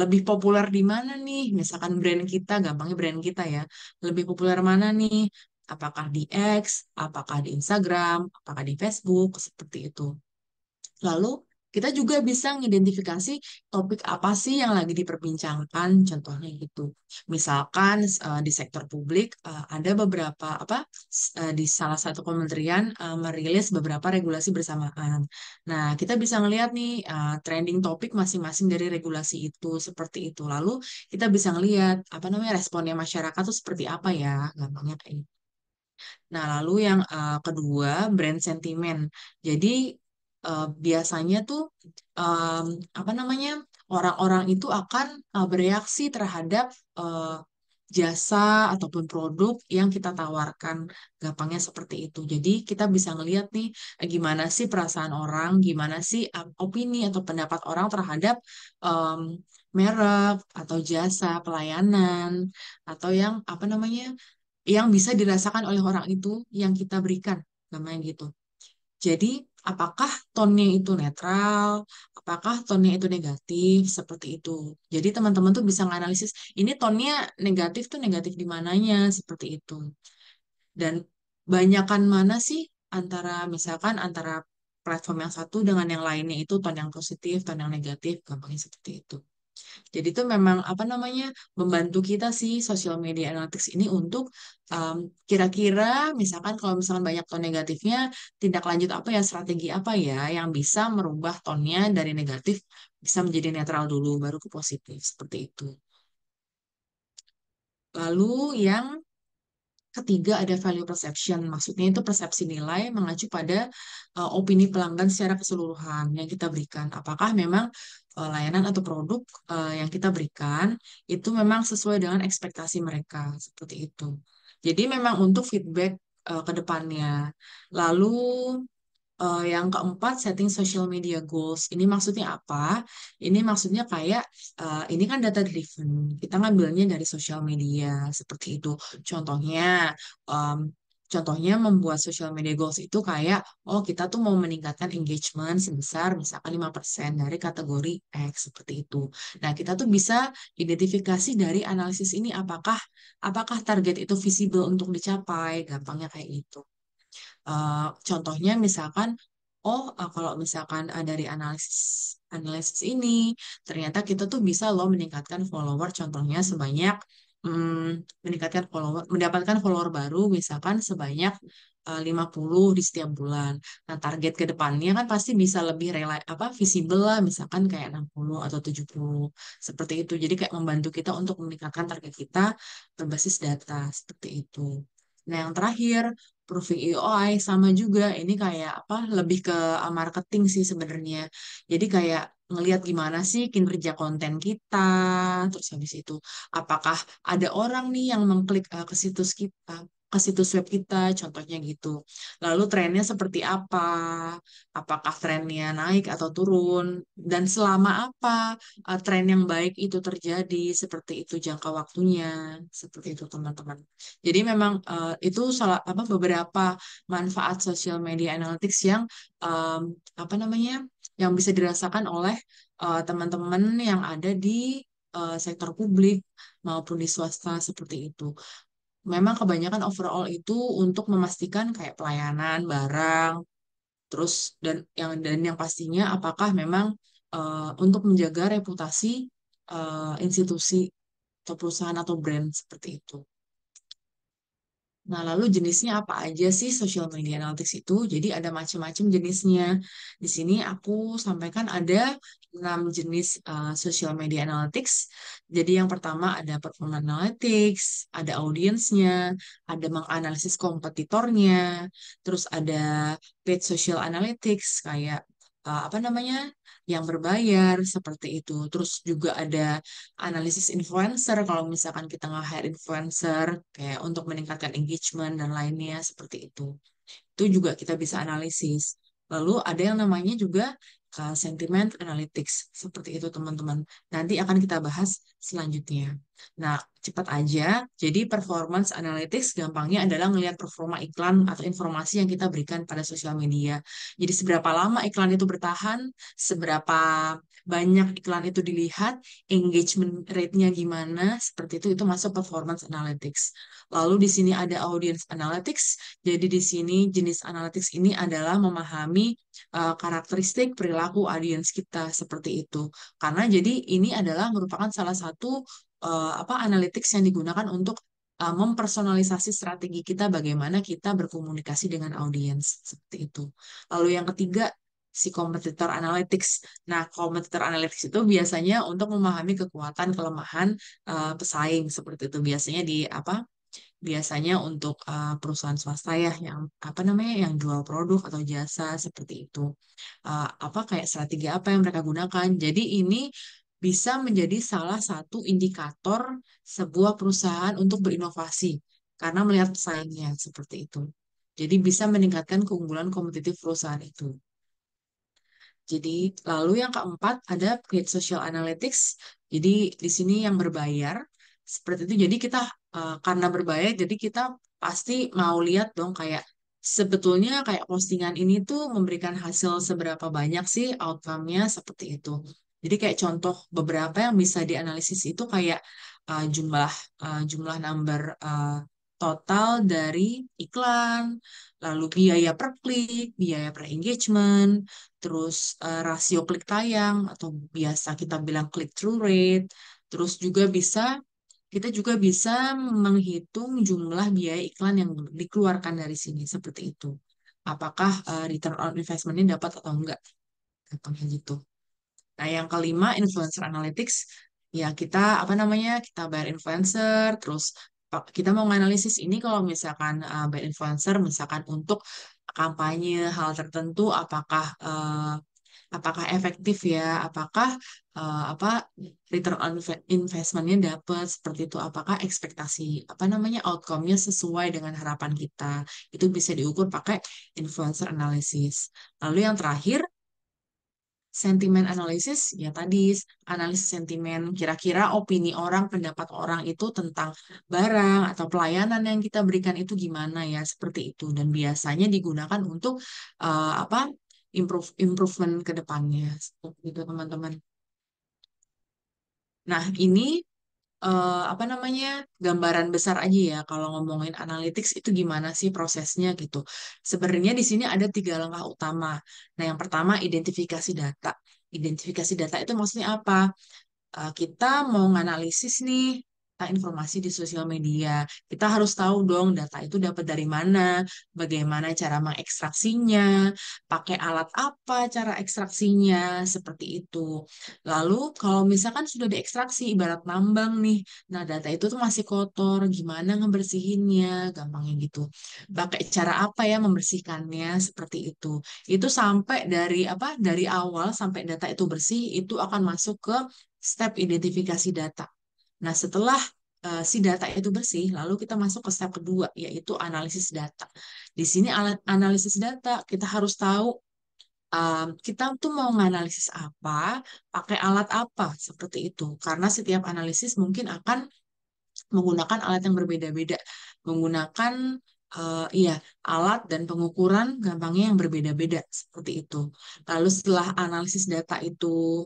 lebih populer di mana nih? Misalkan brand kita, gampangnya brand kita ya, lebih populer mana nih? Apakah di X, apakah di Instagram, apakah di Facebook, seperti itu. Lalu kita juga bisa mengidentifikasi topik apa sih yang lagi diperbincangkan, contohnya gitu. Misalkan di sektor publik ada beberapa di salah satu kementerian merilis beberapa regulasi bersamaan. Nah, kita bisa ngelihat nih trending topik masing-masing dari regulasi itu seperti itu. Lalu kita bisa ngelihat apa namanya responnya masyarakat tuh seperti apa ya, gampangnya kayak gitu. Nah, lalu yang kedua, brand sentiment. Jadi, biasanya tuh em, apa namanya orang-orang itu akan bereaksi terhadap jasa ataupun produk yang kita tawarkan. Gampangnya seperti itu. Jadi, kita bisa ngelihat nih gimana sih perasaan orang, gimana sih opini atau pendapat orang terhadap em, merek atau jasa pelayanan atau yang apa namanya yang bisa dirasakan oleh orang itu yang kita berikan, namanya gitu. Jadi, apakah tonnya itu netral, apakah tonnya itu negatif, seperti itu. Jadi, teman-teman tuh bisa menganalisis, ini tonnya negatif tuh negatif di mananya, seperti itu. Dan banyakan mana sih misalkan antara platform yang satu dengan yang lainnya itu ton yang positif, ton yang negatif, gampangnya seperti itu. Jadi itu memang apa namanya membantu kita sih social media analytics ini untuk um, kira-kira misalkan kalau misalkan banyak tone negatifnya, tindak lanjut apa ya strategi apa ya yang bisa merubah tonnya dari negatif bisa menjadi netral dulu baru ke positif seperti itu. Lalu yang ketiga ada value perception, maksudnya itu persepsi nilai mengacu pada opini pelanggan secara keseluruhan yang kita berikan. Apakah memang layanan atau produk yang kita berikan itu memang sesuai dengan ekspektasi mereka, seperti itu. Jadi memang untuk feedback ke depannya. Lalu yang keempat, setting social media goals. Ini maksudnya apa? Ini maksudnya kayak, ini kan data driven. Kita ngambilnya dari social media, seperti itu. Contohnya, em, contohnya membuat social media goals itu kayak, oh kita tuh mau meningkatkan engagement sebesar misalkan 5% dari kategori X, seperti itu. Nah, kita tuh bisa identifikasi dari analisis ini apakah target itu visible untuk dicapai, gampangnya kayak gitu. Contohnya misalkan, kalau misalkan dari analisis analisis ini, ternyata kita tuh bisa loh meningkatkan follower, contohnya sebanyak mendapatkan follower baru misalkan sebanyak 50 di setiap bulan. Nah, target ke depannya kan pasti bisa lebih visible lah, misalkan kayak 60 atau 70 seperti itu. Jadi kayak membantu kita untuk meningkatkan target kita berbasis data seperti itu. Nah, yang terakhir, proving EOI sama juga. Ini kayak apa? Lebih ke marketing sih sebenarnya. Jadi kayak ngelihat gimana sih kinerja konten kita, terus habis itu apakah ada orang nih yang mengklik ke situs kita, ke situs web kita, contohnya gitu. Lalu trennya seperti apa? Apakah trennya naik atau turun? Dan selama apa tren yang baik itu terjadi? Seperti itu jangka waktunya, seperti itu teman-teman. Jadi memang itu beberapa manfaat social media analytics yang em, apa namanya yang bisa dirasakan oleh teman-teman yang ada di sektor publik maupun di swasta seperti itu. Memang kebanyakan overall itu untuk memastikan kayak pelayanan barang, terus dan yang pastinya apakah memang untuk menjaga reputasi institusi atau perusahaan atau brand seperti itu. Nah, lalu jenisnya apa aja sih social media analytics itu? Jadi ada macam-macam jenisnya. Di sini aku sampaikan ada 6 jenis social media analytics. Jadi yang pertama ada performance analytics, ada audiensnya, ada menganalisis kompetitornya, terus ada paid social analytics kayak apa namanya? Yang berbayar seperti itu. Terus juga ada analisis influencer kalau misalkan kita nge-hire influencer kayak untuk meningkatkan engagement dan lainnya seperti itu. Itu juga kita bisa analisis. Lalu ada yang namanya juga sentiment analytics seperti itu teman-teman. Nanti akan kita bahas selanjutnya. Nah, cepat aja. Jadi performance analytics gampangnya adalah ngelihat performa iklan atau informasi yang kita berikan pada sosial media. Jadi seberapa lama iklan itu bertahan, seberapa banyak iklan itu dilihat, engagement rate-nya gimana, seperti itu masuk performance analytics. Lalu di sini ada audience analytics. Jadi di sini jenis analytics ini adalah memahami karakteristik perilaku audiens kita seperti itu. Karena jadi ini adalah merupakan salah satu analytics yang digunakan untuk mempersonalisasi strategi kita bagaimana kita berkomunikasi dengan audiens seperti itu. Lalu yang ketiga si kompetitor analytics. Nah, kompetitor analytics itu biasanya untuk memahami kekuatan kelemahan pesaing seperti itu. Biasanya di biasanya untuk perusahaan swasta ya yang yang jual produk atau jasa seperti itu. Kayak strategi apa yang mereka gunakan. Jadi ini bisa menjadi salah satu indikator sebuah perusahaan untuk berinovasi karena melihat pesaingnya seperti itu. Jadi bisa meningkatkan keunggulan kompetitif perusahaan itu. Jadi, lalu yang keempat ada paid social analytics. Jadi, di sini yang berbayar. Seperti itu. Jadi, kita karena berbayar, jadi kita pasti mau lihat dong kayak sebetulnya kayak postingan ini tuh memberikan hasil seberapa banyak sih outcome-nya seperti itu. Jadi, kayak contoh beberapa yang bisa dianalisis itu kayak jumlah jumlah number total dari iklan, lalu biaya per klik, biaya per engagement, terus rasio klik tayang atau biasa kita bilang click through rate, terus juga kita juga bisa menghitung jumlah biaya iklan yang dikeluarkan dari sini seperti itu. Apakah return on investment-nya dapat atau enggak? Gampangnya gitu. Nah, yang kelima influencer analytics, ya kita kita bayar influencer, terus kita mau menganalisis ini kalau misalkan bayar influencer, misalkan untuk kampanye hal tertentu, apakah efektif ya, apakah return on investment-nya dapat seperti itu, apakah ekspektasi outcome-nya sesuai dengan harapan kita, itu bisa diukur pakai influencer analysis. Lalu yang terakhir sentimen analisis, ya tadi analisis sentimen, kira-kira opini orang, pendapat orang itu tentang barang atau pelayanan yang kita berikan itu gimana ya, seperti itu. Dan biasanya digunakan untuk improvement ke depannya, seperti itu teman-teman. Nah, ini gambaran besar aja ya kalau ngomongin analytics itu gimana sih prosesnya gitu. Sebenarnya di sini ada 3 langkah utama. Nah, yang pertama identifikasi data. Identifikasi data itu maksudnya apa? Kita mau nganalisis nih informasi di sosial media. Kita harus tahu dong data itu dapat dari mana, bagaimana cara mengekstraksinya, pakai alat apa cara ekstraksinya, seperti itu. Lalu kalau misalkan sudah diekstraksi, ibarat nambang nih, nah data itu tuh masih kotor, gimana ngebersihinnya, gampangnya gitu. Pakai cara apa ya membersihkannya, seperti itu. Itu sampai dari awal sampai data itu bersih, itu akan masuk ke step identifikasi data. Nah, setelah si data itu bersih, lalu kita masuk ke step kedua, yaitu analisis data. Di sini analisis data, kita harus tahu kita tuh mau menganalisis apa, pakai alat apa, seperti itu. Karena setiap analisis mungkin akan menggunakan alat yang berbeda-beda, menggunakan alat dan pengukuran gampangnya yang berbeda-beda, seperti itu. Lalu setelah analisis data itu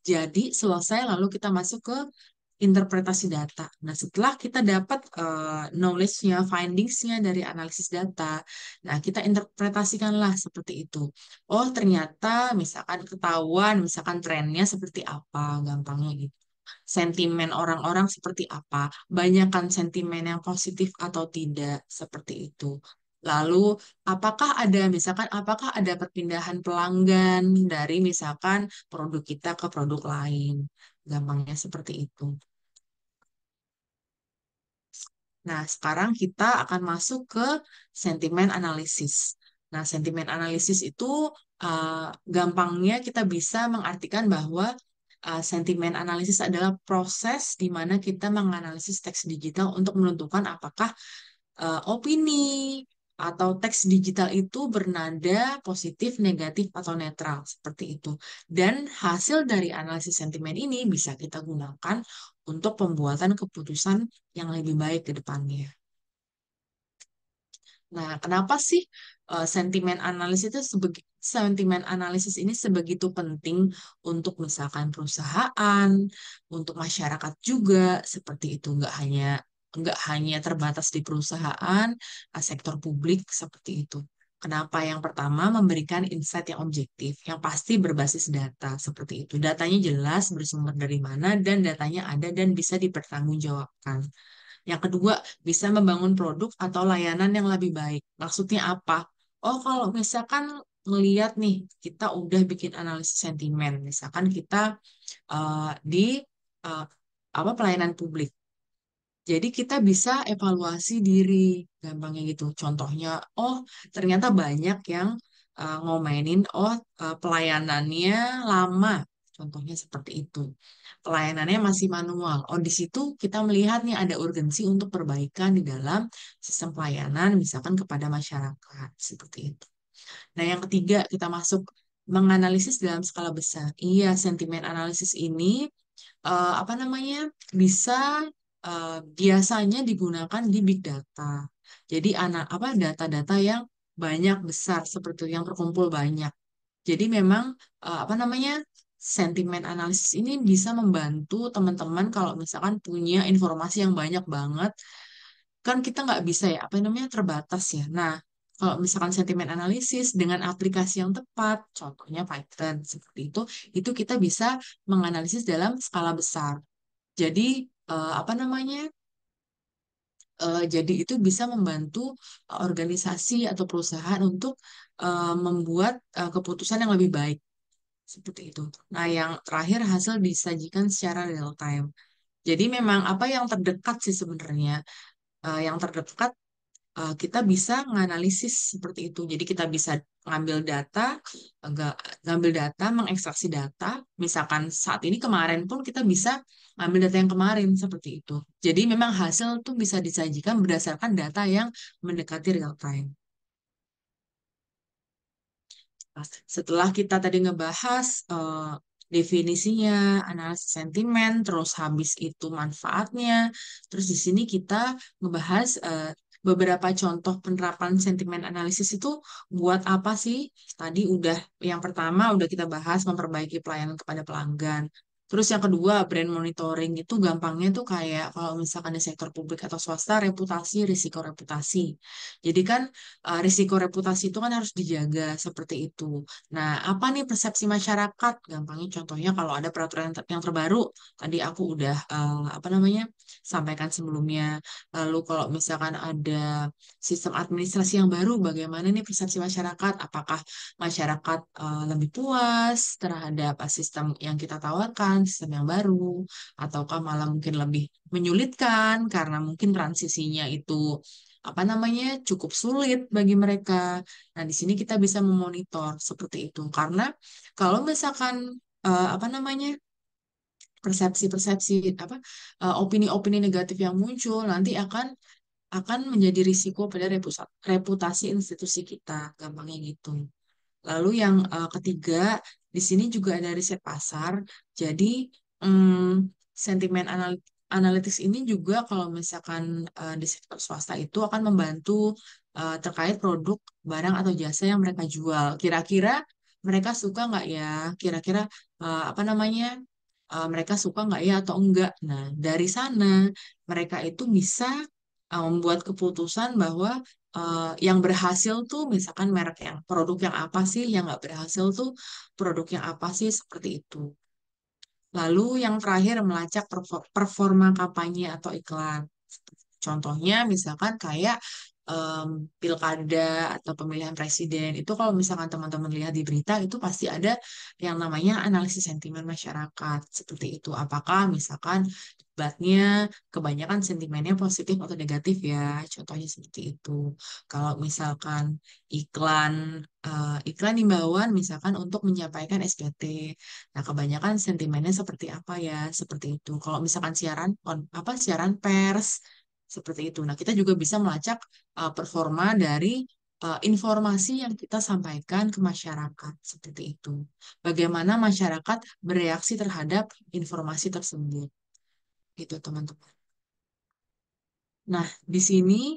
jadi selesai, lalu kita masuk ke interpretasi data. Nah, setelah kita dapat knowledge-nya, findings-nya dari analisis data, nah kita interpretasikanlah seperti itu. Oh, ternyata misalkan ketahuan, misalkan trennya seperti apa, gampangnya gitu. Sentimen orang-orang seperti apa, banyakkan sentimen yang positif atau tidak, seperti itu. Lalu, apakah ada perpindahan pelanggan dari misalkan produk kita ke produk lain? Gampangnya seperti itu. Nah, sekarang kita akan masuk ke sentimen analisis. Nah, sentimen analisis itu gampangnya kita bisa mengartikan bahwa sentimen analisis adalah proses di mana kita menganalisis teks digital untuk menentukan apakah opini, atau teks digital itu bernada positif, negatif, atau netral, seperti itu. Dan hasil dari analisis sentimen ini bisa kita gunakan untuk pembuatan keputusan yang lebih baik ke depannya. Nah, kenapa sih sentimen analisis ini sebegitu penting untuk misalkan perusahaan, untuk masyarakat juga seperti itu, nggak hanya terbatas di perusahaan, sektor publik seperti itu. Kenapa? Yang pertama, memberikan insight yang objektif, yang pasti berbasis data seperti itu. Datanya jelas, bersumber dari mana, dan datanya ada dan bisa dipertanggungjawabkan. Yang kedua, bisa membangun produk atau layanan yang lebih baik. Maksudnya apa? Oh, kalau misalkan melihat nih, kita udah bikin analisis sentimen, misalkan kita di eh, apa pelayanan publik. Jadi kita bisa evaluasi diri, gampangnya gitu. Contohnya, oh ternyata banyak yang ngomenin, oh pelayanannya lama. Contohnya seperti itu. Pelayanannya masih manual. Oh di situ kita melihat nih ada urgensi untuk perbaikan di dalam sistem pelayanan, misalkan kepada masyarakat. Seperti itu. Nah yang ketiga kita masuk menganalisis dalam skala besar. Iya, sentimen analisis ini apa namanya bisa biasanya digunakan di big data. Jadi anak apa data-data yang banyak besar seperti itu, yang terkumpul banyak. Jadi memang apa namanya sentimen analisis ini bisa membantu teman-teman kalau misalkan punya informasi yang banyak banget, kan kita nggak bisa ya apa namanya terbatas ya. Nah, kalau misalkan sentimen analisis dengan aplikasi yang tepat, contohnya Python seperti itu kita bisa menganalisis dalam skala besar. Jadi apa namanya? Jadi itu bisa membantu organisasi atau perusahaan untuk membuat keputusan yang lebih baik seperti itu. Nah, yang terakhir hasil disajikan secara real time. Jadi memang apa yang terdekat sih sebenarnya. Yang terdekat kita bisa menganalisis seperti itu. Jadi kita bisa ngambil data, nggak- ngambil data, mengekstraksi data. Misalkan saat ini kemarin pun kita bisa ngambil data yang kemarin seperti itu. Jadi memang hasil tuh bisa disajikan berdasarkan data yang mendekati real time. Nah, setelah kita tadi ngebahas definisinya, analisis sentimen, terus habis itu manfaatnya, terus di sini kita ngebahas beberapa contoh penerapan sentimen analisis itu buat apa sih? Tadi udah yang pertama udah kita bahas memperbaiki pelayanan kepada pelanggan. Terus yang kedua, brand monitoring itu gampangnya tuh kayak kalau misalkan di sektor publik atau swasta, reputasi, risiko reputasi. Jadi kan risiko reputasi itu kan harus dijaga seperti itu. Nah, apa nih persepsi masyarakat? Gampangnya contohnya kalau ada peraturan yang terbaru, tadi aku udah apa namanya sampaikan sebelumnya. Lalu kalau misalkan ada sistem administrasi yang baru, bagaimana nih persepsi masyarakat? Apakah masyarakat lebih puas terhadap sistem yang kita tawarkan, sistem yang baru, ataukah malah mungkin lebih menyulitkan karena mungkin transisinya itu apa namanya cukup sulit bagi mereka. Nah, di sini kita bisa memonitor seperti itu karena kalau misalkan apa namanya persepsi-persepsi apa opini-opini negatif yang muncul nanti akan menjadi risiko pada reputasi institusi kita, gampangnya gitu. Lalu yang ketiga, di sini juga ada riset pasar. Jadi, sentimen analitis ini juga kalau misalkan di sektor swasta itu akan membantu terkait produk, barang atau jasa yang mereka jual. Kira-kira mereka suka nggak ya? Kira-kira apa namanya? Mereka suka nggak ya atau enggak? Nah, dari sana mereka itu bisa membuat keputusan bahwa yang berhasil tuh misalkan merek yang produk yang apa sih, yang nggak berhasil tuh produk yang apa sih seperti itu. Lalu yang terakhir melacak performa kampanye atau iklan. Contohnya misalkan kayak pilkada atau pemilihan presiden itu kalau misalkan teman-teman lihat di berita itu pasti ada yang namanya analisis sentimen masyarakat seperti itu. Apakah misalkan debatnya kebanyakan sentimennya positif atau negatif ya, contohnya seperti itu. Kalau misalkan iklan iklan himbauan misalkan untuk menyampaikan SPT. Nah, kebanyakan sentimennya seperti apa ya? Seperti itu. Kalau misalkan siaran siaran pers Seperti itu. Nah, kita juga bisa melacak performa dari informasi yang kita sampaikan ke masyarakat. Seperti itu. Bagaimana masyarakat bereaksi terhadap informasi tersebut. Gitu, teman-teman. Nah, di sini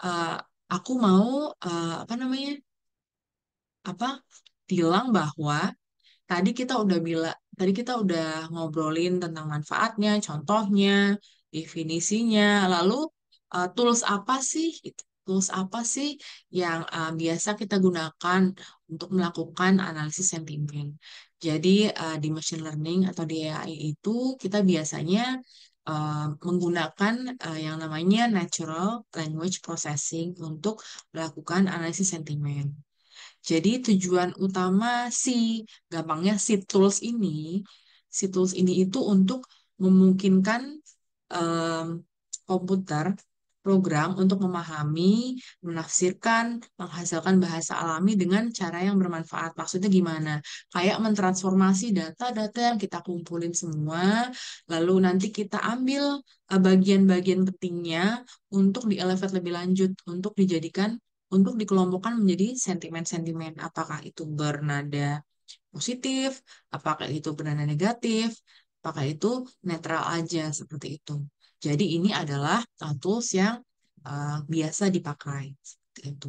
eh, aku mau apa namanya? Apa? Bilang bahwa tadi kita udah ngobrolin tentang manfaatnya, contohnya, definisinya, lalu tools apa sih? Gitu. Tools apa sih yang biasa kita gunakan untuk melakukan analisis sentimen? Jadi di machine learning atau di AI itu kita biasanya menggunakan yang namanya natural language processing untuk melakukan analisis sentimen. Jadi tujuan utama gampangnya si tools ini itu untuk memungkinkan em, komputer program untuk memahami, menafsirkan, menghasilkan bahasa alami dengan cara yang bermanfaat. Maksudnya gimana? Kayak mentransformasi data-data yang kita kumpulin semua, lalu nanti kita ambil bagian-bagian pentingnya untuk di-elevate lebih lanjut, untuk dikelompokkan menjadi sentimen-sentimen. Apakah itu bernada positif, apakah itu bernada negatif, apakah itu netral aja seperti itu. Jadi ini adalah tools yang biasa dipakai seperti itu.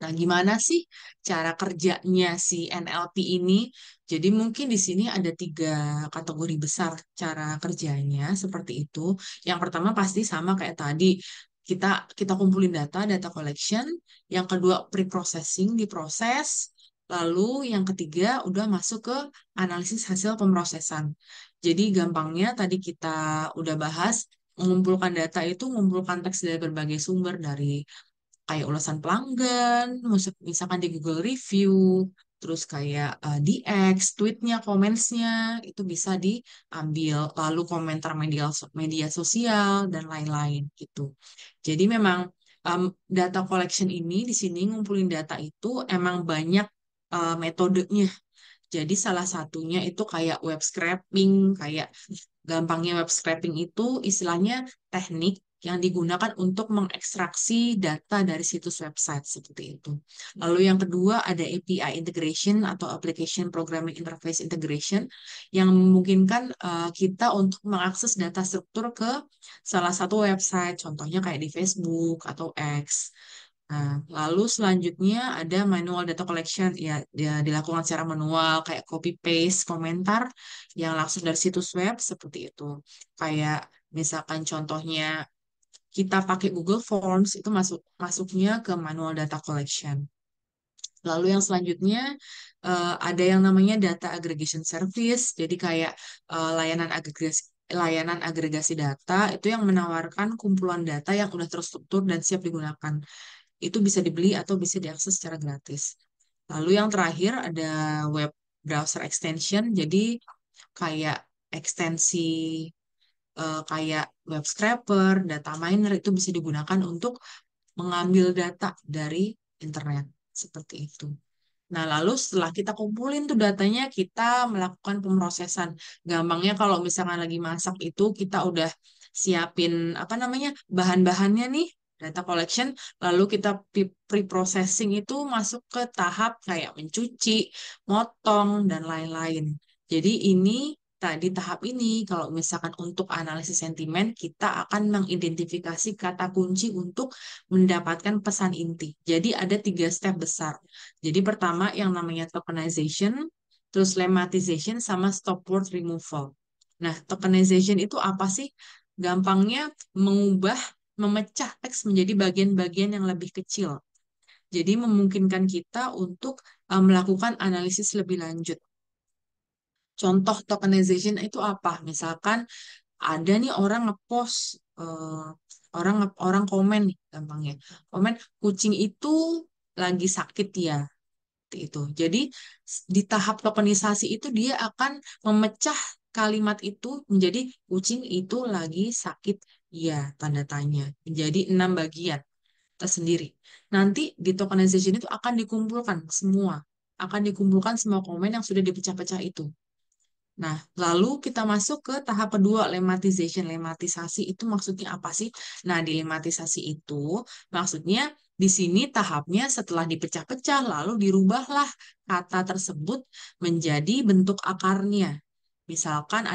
Nah, gimana sih cara kerjanya si NLP ini? Jadi mungkin di sini ada 3 kategori besar cara kerjanya seperti itu. Yang pertama pasti sama kayak tadi. Kita kita kumpulin data collection. Yang kedua pre-processing, diproses. Lalu yang ketiga udah masuk ke analisis hasil pemrosesan. Jadi gampangnya tadi kita udah bahas mengumpulkan data itu mengumpulkan teks dari berbagai sumber dari kayak ulasan pelanggan, misalkan di Google Review, terus kayak di X, tweetnya, comments-nya, itu bisa diambil, lalu komentar media sosial, dan lain-lain gitu. Jadi memang data collection ini di sini ngumpulin data itu emang banyak metodenya. Jadi salah satunya itu kayak web scraping, kayak gampangnya web scraping itu istilahnya teknik yang digunakan untuk mengekstraksi data dari situs website seperti itu. Lalu yang kedua ada API integration atau application programming interface integration yang memungkinkan kita untuk mengakses data struktur ke salah satu website, contohnya kayak di Facebook atau X. Nah, lalu selanjutnya ada manual data collection, ya dia dilakukan secara manual, kayak copy paste komentar yang langsung dari situs web seperti itu. Kayak misalkan contohnya kita pakai Google Forms itu masuknya ke manual data collection. Lalu yang selanjutnya ada yang namanya data aggregation service, jadi kayak layanan agregasi data itu yang menawarkan kumpulan data yang udah terstruktur dan siap digunakan. Itu bisa dibeli atau bisa diakses secara gratis. Lalu yang terakhir ada web browser extension, jadi kayak ekstensi kayak web scraper, data miner itu bisa digunakan untuk mengambil data dari internet seperti itu. Nah, lalu setelah kita kumpulin tuh datanya, kita melakukan pemrosesan. Gampangnya kalau misalkan lagi masak itu kita udah siapin apa namanya bahan-bahannya nih, data collection, lalu kita pre-processing itu masuk ke tahap kayak mencuci, motong, dan lain-lain. Jadi di tahap ini, kalau misalkan untuk analisis sentimen, kita akan mengidentifikasi kata kunci untuk mendapatkan pesan inti. Jadi ada 3 step besar. Jadi pertama yang namanya tokenization, terus lemmatization, sama stop word removal. Nah, tokenization itu apa sih? Gampangnya memecah teks menjadi bagian-bagian yang lebih kecil. Jadi memungkinkan kita untuk melakukan analisis lebih lanjut. Contoh tokenization itu apa? Misalkan ada nih orang ngepost, orang komen nih gampangnya. Komen, kucing itu lagi sakit ya. Seperti itu. Jadi di tahap tokenisasi itu dia akan memecah kalimat itu menjadi kucing itu lagi sakit ya, tanda tanya. Menjadi 6 bagian tersendiri. Nanti di tokenization itu akan dikumpulkan semua. Akan dikumpulkan semua komen yang sudah dipecah-pecah itu. Nah, lalu kita masuk ke tahap kedua, lemmatization. Lemmatisasi itu maksudnya apa sih? Nah, di lemmatisasi itu maksudnya di sini tahapnya setelah dipecah-pecah, lalu dirubahlah kata tersebut menjadi bentuk akarnya. Misalkan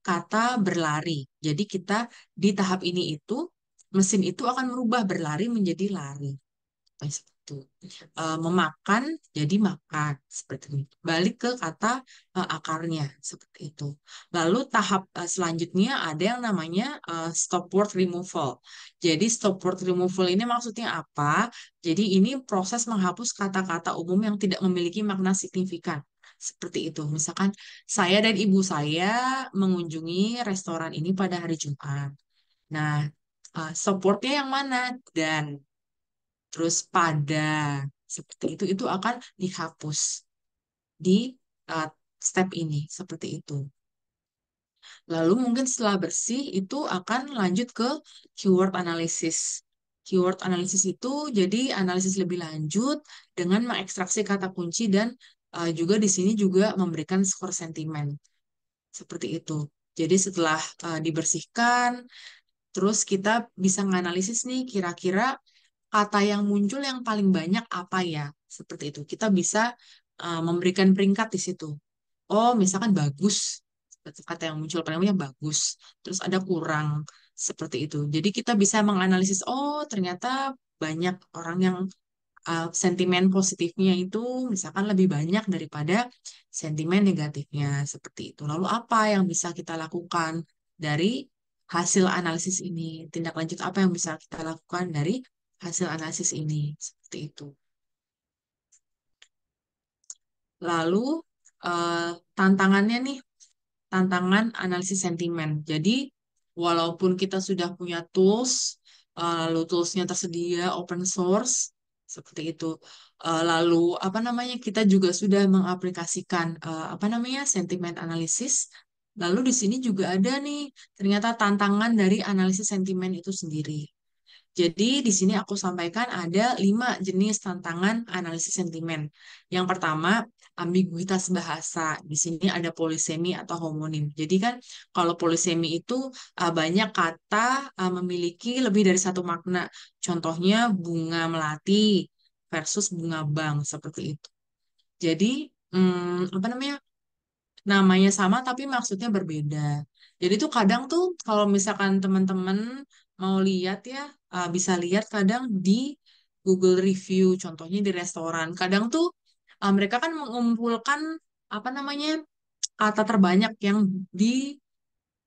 kata berlari. Jadi kita di tahap ini itu, mesin itu akan merubah berlari menjadi lari. Seperti itu. Memakan jadi makan seperti ini. Balik ke kata akarnya seperti itu. Lalu tahap selanjutnya ada yang namanya stop word removal. Jadi stop word removal ini maksudnya apa? Jadi ini proses menghapus kata-kata umum yang tidak memiliki makna signifikan. Seperti itu. Misalkan saya dan ibu saya mengunjungi restoran ini pada hari Jumat. Nah, stop word-nya yang mana? Dan terus pada seperti itu akan dihapus di uh, step ini seperti itu. Lalu mungkin setelah bersih itu akan lanjut ke keyword analysis. Keyword analysis itu jadi analisis lebih lanjut dengan mengekstraksi kata kunci dan juga di sini juga memberikan skor sentimen seperti itu. Jadi setelah dibersihkan, terus kita bisa menganalisis nih kira-kira kata yang muncul yang paling banyak apa ya? Seperti itu. Kita bisa memberikan peringkat di situ. Oh, misalkan bagus. Seperti kata yang muncul paling banyak bagus. Terus ada kurang. Seperti itu. Jadi kita bisa menganalisis, oh ternyata banyak orang yang sentimen positifnya itu misalkan lebih banyak daripada sentimen negatifnya. Seperti itu. Lalu apa yang bisa kita lakukan dari hasil analisis ini? Tindak lanjut apa yang bisa kita lakukan dari hasil analisis ini? Seperti itu. Lalu eh, tantangannya nih, tantangan analisis sentimen. Jadi walaupun kita sudah punya tools, lalu toolsnya tersedia open source, seperti itu. Lalu apa namanya, kita juga sudah mengaplikasikan apa namanya sentimen analisis. Lalu di sini juga ada nih ternyata tantangan dari analisis sentimen itu sendiri. Jadi di sini aku sampaikan ada 5 jenis tantangan analisis sentimen. Yang pertama, ambiguitas bahasa. Di sini ada polisemi atau homonim. Jadi kan kalau polisemi itu banyak kata memiliki lebih dari satu makna. Contohnya bunga melati versus bunga bank seperti itu. Jadi apa namanya? Namanya sama tapi maksudnya berbeda. Jadi tuh kadang tuh kalau misalkan teman-teman mau lihat ya, bisa lihat kadang di Google Review, contohnya di restoran. Kadang tuh mereka kan mengumpulkan apa namanya kata terbanyak yang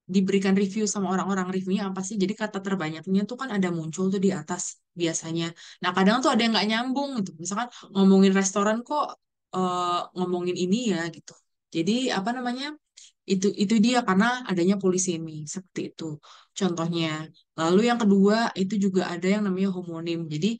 diberikan review sama orang-orang. Reviewnya apa sih? Jadi kata terbanyaknya tuh kan ada muncul tuh di atas biasanya. Nah kadang tuh ada yang nggak nyambung gitu. Misalkan ngomongin restoran kok ngomongin ini ya gitu. Jadi apa namanya? Itu dia karena adanya polisemi seperti itu. Contohnya. Lalu yang kedua itu juga ada yang namanya homonim. Jadi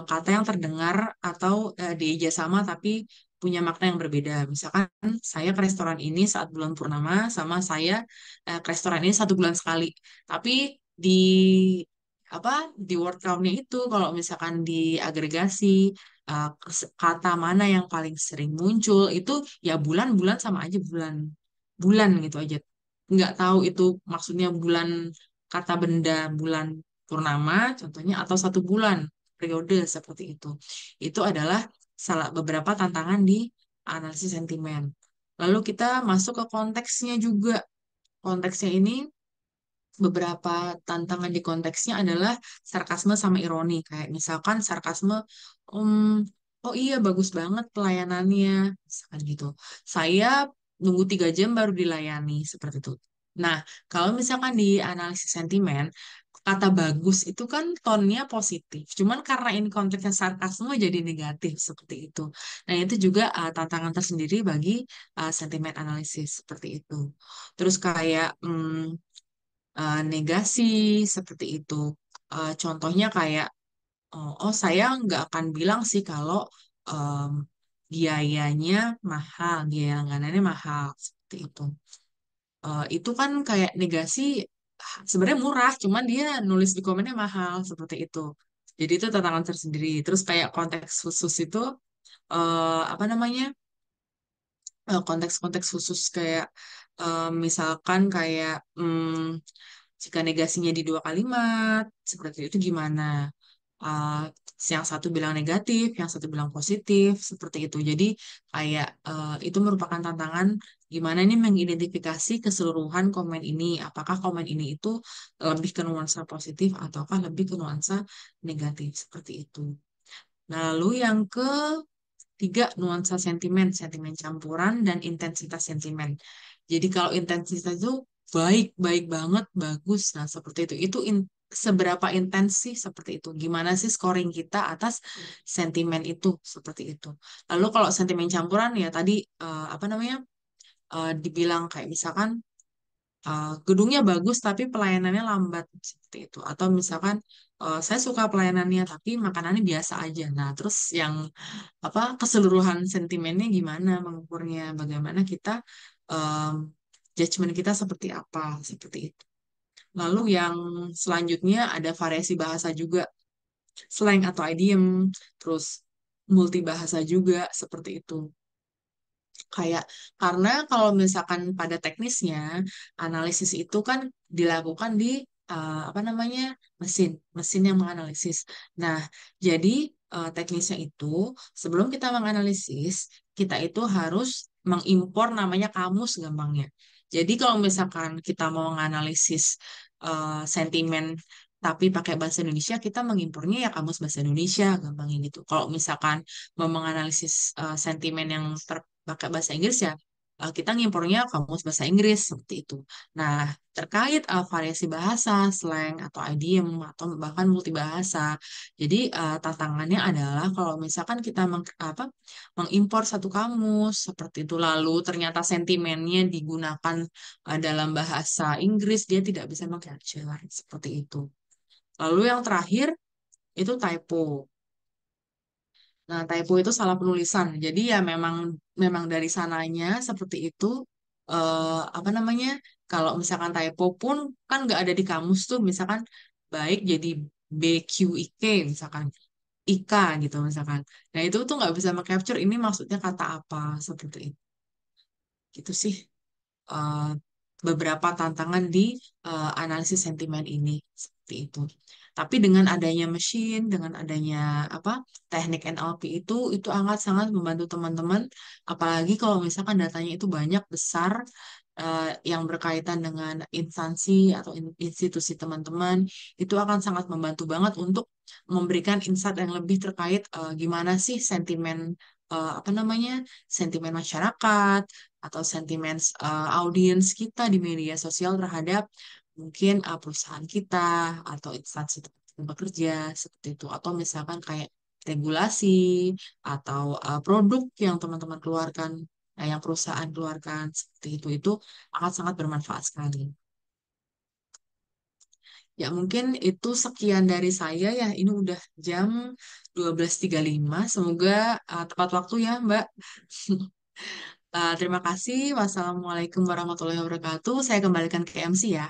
kata yang terdengar atau dieja sama tapi punya makna yang berbeda. Misalkan saya ke restoran ini saat bulan purnama sama saya ke restoran ini 1 bulan sekali. Tapi di apa di word count-nya itu kalau misalkan diagregasi kata mana yang paling sering muncul itu ya bulan-bulan sama aja bulan bulan gitu aja. Nggak tahu itu maksudnya bulan kata benda bulan purnama contohnya atau 1 bulan periode seperti itu. Itu adalah salah beberapa tantangan di analisis sentimen. Lalu kita masuk ke konteksnya juga. Konteksnya ini beberapa tantangan di konteksnya adalah sarkasme sama ironi. Kayak misalkan sarkasme, oh iya bagus banget pelayanannya, misalkan gitu. Saya nunggu 3 jam baru dilayani, seperti itu. Nah, kalau misalkan di analisis sentimen, kata bagus itu kan tonnya positif. Cuman karena ini konteksnya sarkasme jadi negatif, seperti itu. Nah, itu juga tantangan tersendiri bagi sentimen analisis, seperti itu. Terus kayak, negasi seperti itu. Contohnya kayak, oh saya nggak akan bilang sih kalau em, biayanya mahal, biaya langganannya mahal seperti itu. Itu kan kayak negasi sebenarnya murah, cuman dia nulis di komennya mahal seperti itu. Jadi itu tantangan tersendiri. Terus kayak konteks khusus itu apa namanya? konteks-konteks khusus kayak misalkan kayak jika negasinya di dua kalimat, seperti itu gimana? Uh, yang satu bilang negatif, yang satu bilang positif, seperti itu. Jadi kayak itu merupakan tantangan gimana nih mengidentifikasi keseluruhan komen ini. Apakah komen ini itu lebih ke nuansa positif ataukah lebih ke nuansa negatif, seperti itu. Nah, lalu yang ketiga, nuansa sentimen, sentimen campuran dan intensitas sentimen. Jadi kalau intensitas itu baik, baik banget, bagus. Nah, seperti itu. Seberapa intens sih seperti itu? Gimana sih scoring kita atas sentimen itu seperti itu? Lalu kalau sentimen campuran ya tadi apa namanya? Dibilang kayak misalkan gedungnya bagus tapi pelayanannya lambat seperti itu. Atau misalkan saya suka pelayanannya tapi makanannya biasa aja. Nah, terus yang apa keseluruhan sentimennya gimana mengukurnya? Bagaimana kita em, judgement kita seperti apa seperti itu. Lalu yang selanjutnya ada variasi bahasa juga, slang atau idiom, terus multi bahasa juga seperti itu. Kayak karena kalau misalkan pada teknisnya analisis itu kan dilakukan di apa namanya mesin mesin yang menganalisis. Nah, jadi teknisnya itu sebelum kita menganalisis kita itu harus mengimpor namanya kamus gampangnya. Jadi kalau misalkan kita mau menganalisis sentimen tapi pakai bahasa Indonesia, kita mengimpornya ya kamus bahasa Indonesia, gampangnya gitu. Kalau misalkan mau menganalisis sentimen yang pakai bahasa Inggris ya kita ngimpornya kamus bahasa Inggris seperti itu. Nah, terkait variasi bahasa, slang atau idiom atau bahkan multibahasa. Jadi tantangannya adalah kalau misalkan kita mengimpor satu kamus seperti itu lalu ternyata sentimennya digunakan dalam bahasa Inggris dia tidak bisa meng-capture seperti itu. Lalu yang terakhir itu typo. Nah, typo itu salah penulisan. Jadi ya memang memang dari sananya seperti itu. Apa namanya? Kalau misalkan typo pun kan nggak ada di kamus tuh. Misalkan baik jadi BQIK misalkan IK gitu misalkan. Nah itu tuh nggak bisa meng-capture ini maksudnya kata apa seperti itu. Gitu sih eh, beberapa tantangan di analisis sentimen ini seperti itu. Tapi dengan adanya mesin, dengan adanya apa teknik NLP itu akan sangat membantu teman-teman. Apalagi kalau misalkan datanya itu banyak besar yang berkaitan dengan instansi atau institusi teman-teman, itu akan sangat membantu banget untuk memberikan insight yang lebih terkait gimana sih sentimen apa namanya sentimen masyarakat atau sentimen audiens kita di media sosial terhadap mungkin perusahaan kita atau instansi tempat bekerja seperti itu atau misalkan kayak regulasi atau produk yang teman-teman keluarkan yang perusahaan keluarkan seperti itu akan sangat bermanfaat sekali. Ya mungkin itu sekian dari saya ya. Ini udah jam 12.35. Semoga tepat waktu ya, Mbak. Terima kasih. Wassalamualaikum warahmatullahi wabarakatuh. Saya kembalikan ke MC ya.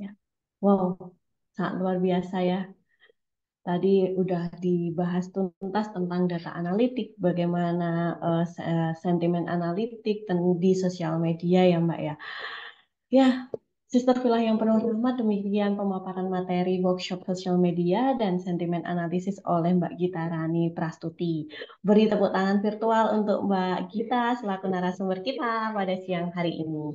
Ya. Wow, sangat luar biasa ya. Tadi udah dibahas tuntas tentang data analitik, bagaimana sentimen analitik di sosial media ya Mbak ya. Ya, Sister Villa yang penuh rahmat, demikian pemaparan materi workshop sosial media dan sentimen analisis oleh Mbak Gita Rani Prastuti. Beri tepuk tangan virtual untuk Mbak Gita selaku narasumber kita pada siang hari ini.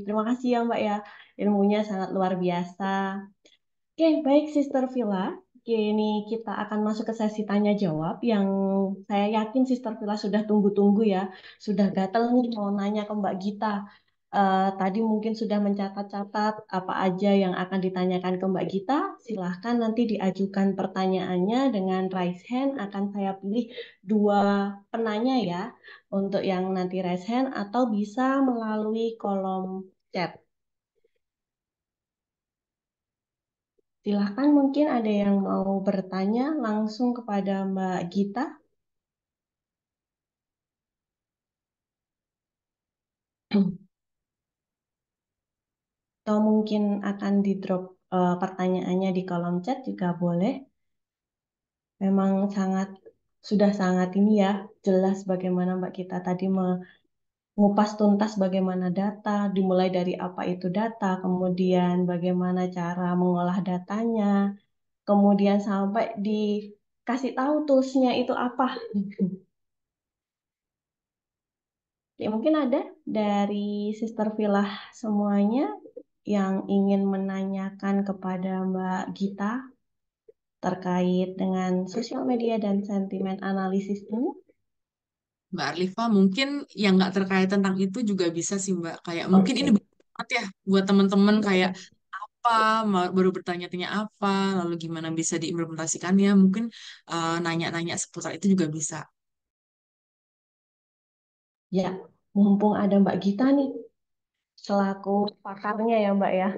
Terima kasih ya Mbak ya, ilmunya sangat luar biasa. Oke, baik Sister Villa. Kini kita akan masuk ke sesi tanya jawab yang saya yakin Sister Villa sudah tunggu-tunggu ya. Sudah gatel nih mau nanya ke Mbak Gita. Tadi mungkin sudah mencatat-catat apa aja yang akan ditanyakan ke Mbak Gita. Silahkan nanti diajukan pertanyaannya dengan raise hand. Akan saya pilih dua penanya ya untuk yang nanti raise hand atau bisa melalui kolom chat. Silahkan mungkin ada yang mau bertanya langsung kepada Mbak Gita. Atau mungkin akan di-drop pertanyaannya di kolom chat juga boleh. Memang sangat sudah sangat ini ya, jelas bagaimana Mbak kita tadi mengupas tuntas bagaimana data, dimulai dari apa itu data, kemudian bagaimana cara mengolah datanya, kemudian sampai dikasih tahu toolsnya itu apa. Ya, mungkin ada dari Sister Vilah semuanya yang ingin menanyakan kepada Mbak Gita terkait dengan sosial media dan sentimen analisis ini. Mbak Arlifa mungkin yang nggak terkait tentang itu juga bisa sih Mbak. Kayak mungkin ini Oke. banget ya buat teman-teman kayak Betul. apa, baru bertanya-tanya apa, lalu gimana bisa diimplementasikannya. Mungkin nanya-nanya seputar itu juga bisa. Ya, mumpung ada Mbak Gita nih selaku pakarnya ya Mbak ya.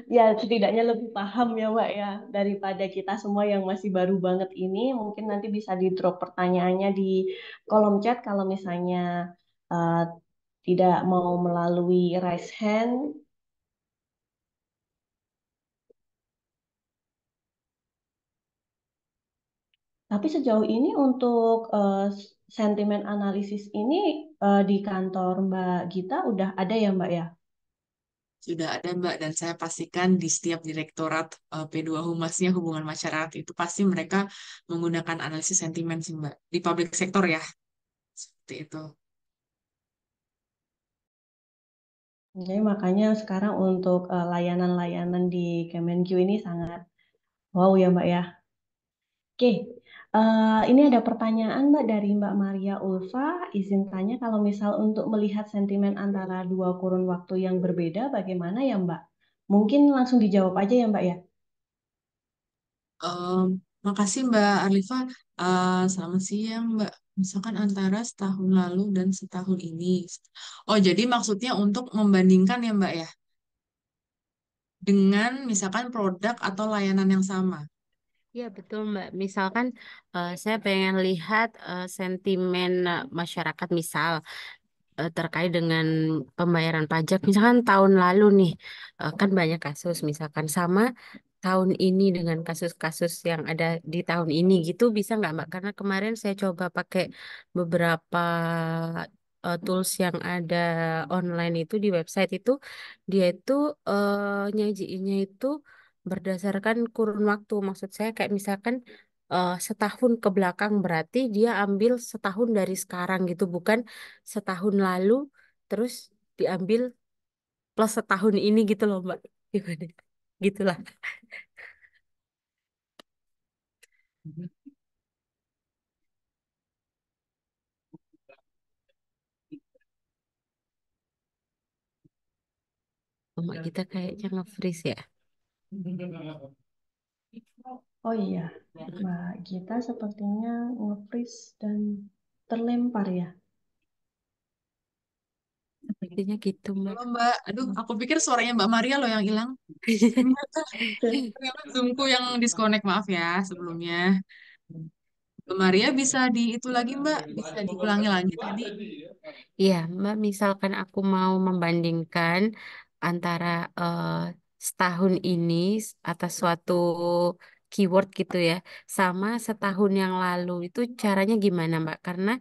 Ya, setidaknya lebih paham ya Mbak ya daripada kita semua yang masih baru banget ini. Mungkin nanti bisa di drop pertanyaannya di kolom chat kalau misalnya eh, tidak mau melalui raise hand. Tapi sejauh ini untuk sentimen analisis ini di kantor Mbak Gita udah ada ya Mbak ya? Sudah ada Mbak, dan saya pastikan di setiap direktorat P2 Humasnya hubungan masyarakat itu pasti mereka menggunakan analisis sentimen sih Mbak. Di public sector ya, seperti itu. Jadi makanya sekarang untuk layanan-layanan di Kemenq ini sangat wow ya Mbak ya. Oke, ini ada pertanyaan Mbak dari Mbak Maria Ulfa. Izin tanya kalau misal untuk melihat sentimen antara dua kurun waktu yang berbeda, bagaimana ya Mbak? Mungkin langsung dijawab aja ya Mbak ya. Em, Makasih Mbak Arlifa. Selamat siang Mbak. Misalkan antara setahun lalu dan setahun ini. Oh, jadi maksudnya untuk membandingkan ya Mbak ya, dengan misalkan produk atau layanan yang sama. Ya, betul, Mbak. Misalkan saya pengen lihat sentimen masyarakat, misal terkait dengan pembayaran pajak. Misalkan tahun lalu nih, kan banyak kasus, misalkan sama tahun ini dengan kasus-kasus yang ada di tahun ini gitu, bisa nggak, Mbak? Karena kemarin saya coba pakai beberapa tools yang ada online itu di website itu, dia itu nyajiinnya itu berdasarkan kurun waktu. Maksud saya kayak misalkan setahun ke belakang, berarti dia ambil setahun dari sekarang gitu, bukan setahun lalu terus diambil plus setahun ini gitu loh Mbak. Gimana? Gitulah. Mbak kita kayaknya nge-freeze ya. Oh iya, Mbak Gita sepertinya nge-freeze dan terlempar ya. Sepertinya gitu Mbak. Halo Mbak, aduh aku pikir suaranya Mbak Maria loh yang hilang. Ternyata Zoomku yang disconnect, maaf ya sebelumnya. Mbak Maria bisa di itu lagi Mbak, bisa diulangi lagi tadi. Iya, Mbak, misalkan aku mau membandingkan antara eh, setahun ini atas suatu keyword gitu ya, sama setahun yang lalu, itu caranya gimana, Mbak? Karena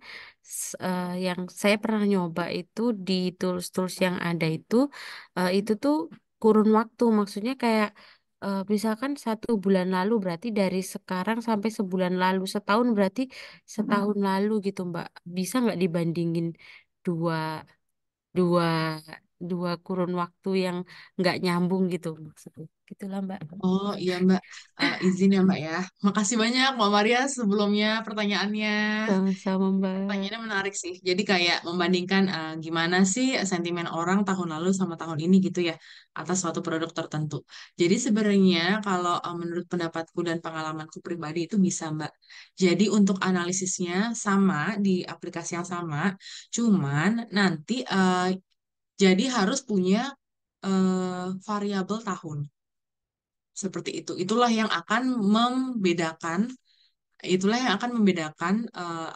yang saya pernah nyoba itu di tools-tools yang ada itu tuh kurun waktu, maksudnya kayak misalkan 1 bulan lalu berarti dari sekarang sampai sebulan lalu, setahun berarti setahun lalu gitu, Mbak. Bisa nggak dibandingin dua dua dua kurun waktu yang nggak nyambung gitu maksudnya gitulah Mbak. Oh iya Mbak. Izin ya Mbak ya. Makasih banyak Mbak Maria sebelumnya pertanyaannya. Sama-sama Mbak. Pertanyaannya menarik sih. Jadi kayak membandingkan gimana sih sentimen orang tahun lalu sama tahun ini gitu ya atas suatu produk tertentu. Jadi sebenarnya kalau menurut pendapatku dan pengalamanku pribadi itu bisa Mbak. Jadi untuk analisisnya sama di aplikasi yang sama, cuman nanti jadi harus punya variabel tahun. Seperti itu. Itulah yang akan membedakan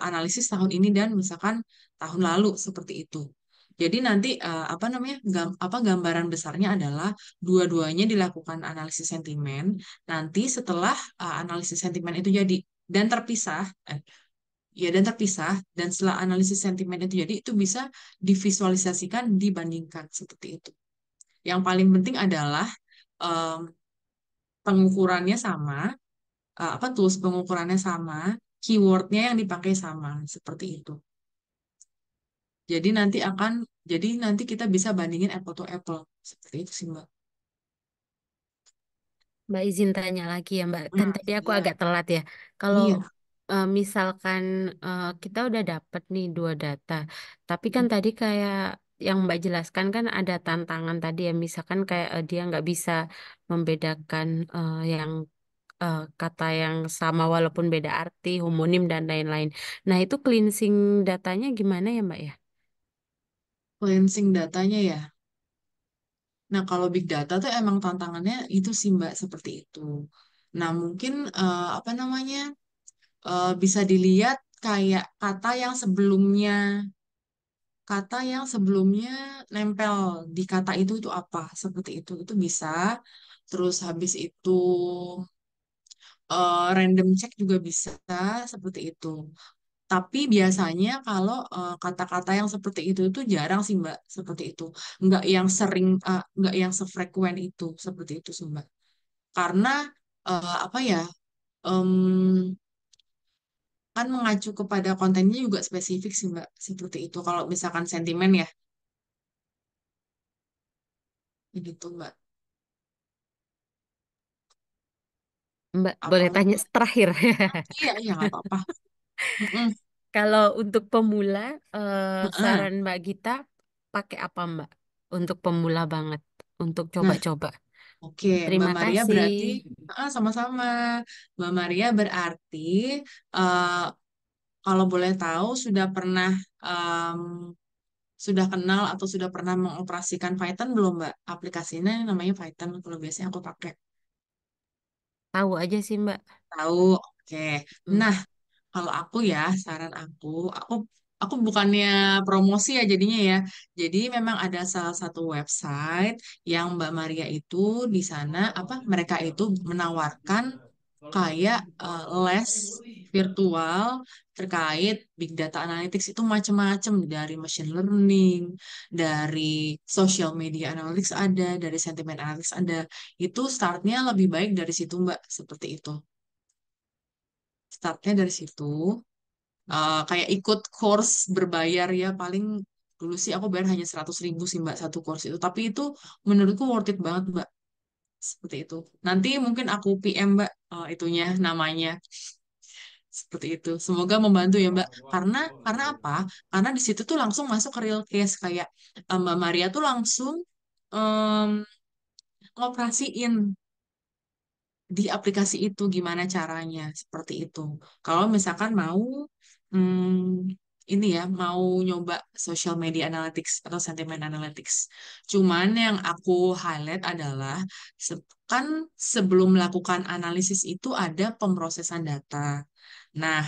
analisis tahun ini dan misalkan tahun lalu seperti itu. Jadi nanti apa namanya gambaran besarnya adalah dua-duanya dilakukan analisis sentimen. Nanti setelah analisis sentimen itu jadi dan terpisah, ya dan terpisah, dan setelah analisis sentimen itu jadi itu bisa divisualisasikan, dibandingkan seperti itu. Yang paling penting adalah em, pengukurannya sama, apa tools pengukurannya sama, keywordnya yang dipakai sama, seperti itu. Jadi nanti akan, jadi nanti kita bisa bandingin apple to apple, seperti itu sih Mbak. Mbak izin tanya lagi ya Mbak, kan tadi aku Ya, agak telat ya. Kalau iya. misalkan kita udah dapet nih dua data, tapi kan tadi kayak yang Mbak jelaskan kan ada tantangan tadi ya, misalkan kayak dia nggak bisa membedakan yang kata yang sama walaupun beda arti, homonim dan lain-lain. Nah itu cleansing datanya gimana ya Mbak ya? Cleansing datanya ya. Nah, kalau big data tuh emang tantangannya itu sih Mbak, seperti itu. Nah, mungkin apa namanya, bisa dilihat kayak kata yang sebelumnya nempel di kata itu apa, seperti itu bisa. Terus habis itu random check juga bisa, seperti itu. Tapi biasanya kalau kata-kata yang seperti itu jarang sih Mbak, seperti itu. Nggak yang sefrekuen itu, seperti itu sih Mbak. Karena apa ya, em, kan mengacu kepada kontennya juga spesifik sih Mbak, seperti itu. Kalau misalkan sentimen ya, begitu Mbak. Mbak Apa boleh tanya terakhir. iya iya nggak apa-apa. Mm-mm. Kalau untuk pemula, Heeh. saran Mbak Gita pakai apa Mbak? Untuk pemula banget, untuk Nah, coba-coba. oke, Mbak Terima Maria kasih. berarti sama-sama. Mbak Maria berarti eh, kalau boleh tahu em, sudah kenal atau sudah pernah mengoperasikan Python belum, Mbak? Aplikasinya namanya Python. Kalau biasanya aku pakai. Tahu aja sih Mbak. Tahu, oke. Hmm. Nah, kalau aku ya, saran aku bukannya promosi ya jadinya ya. Jadi memang ada salah satu website yang Mbak Maria itu di sana apa mereka itu menawarkan kayak les virtual terkait big data analytics itu macam-macam dari machine learning, dari social media analytics ada, dari sentiment analytics ada. Itu startnya lebih baik dari situ Mbak, seperti itu. Startnya dari situ. Kayak ikut course berbayar ya paling dulu sih aku bayar hanya 100.000 sih Mbak satu course itu, tapi itu menurutku worth it banget Mbak, seperti itu. Nanti mungkin aku PM Mbak, itunya namanya, seperti itu. Semoga membantu ya Mbak, karena apa, karena di situ tuh langsung masuk ke real case kayak Mbak Maria tuh langsung em, ngoperasiin di aplikasi itu gimana caranya, seperti itu. Kalau misalkan mau ini ya mau nyoba social media analytics atau sentiment analytics. Cuman yang aku highlight adalah kan sebelum melakukan analisis itu ada pemrosesan data. Nah,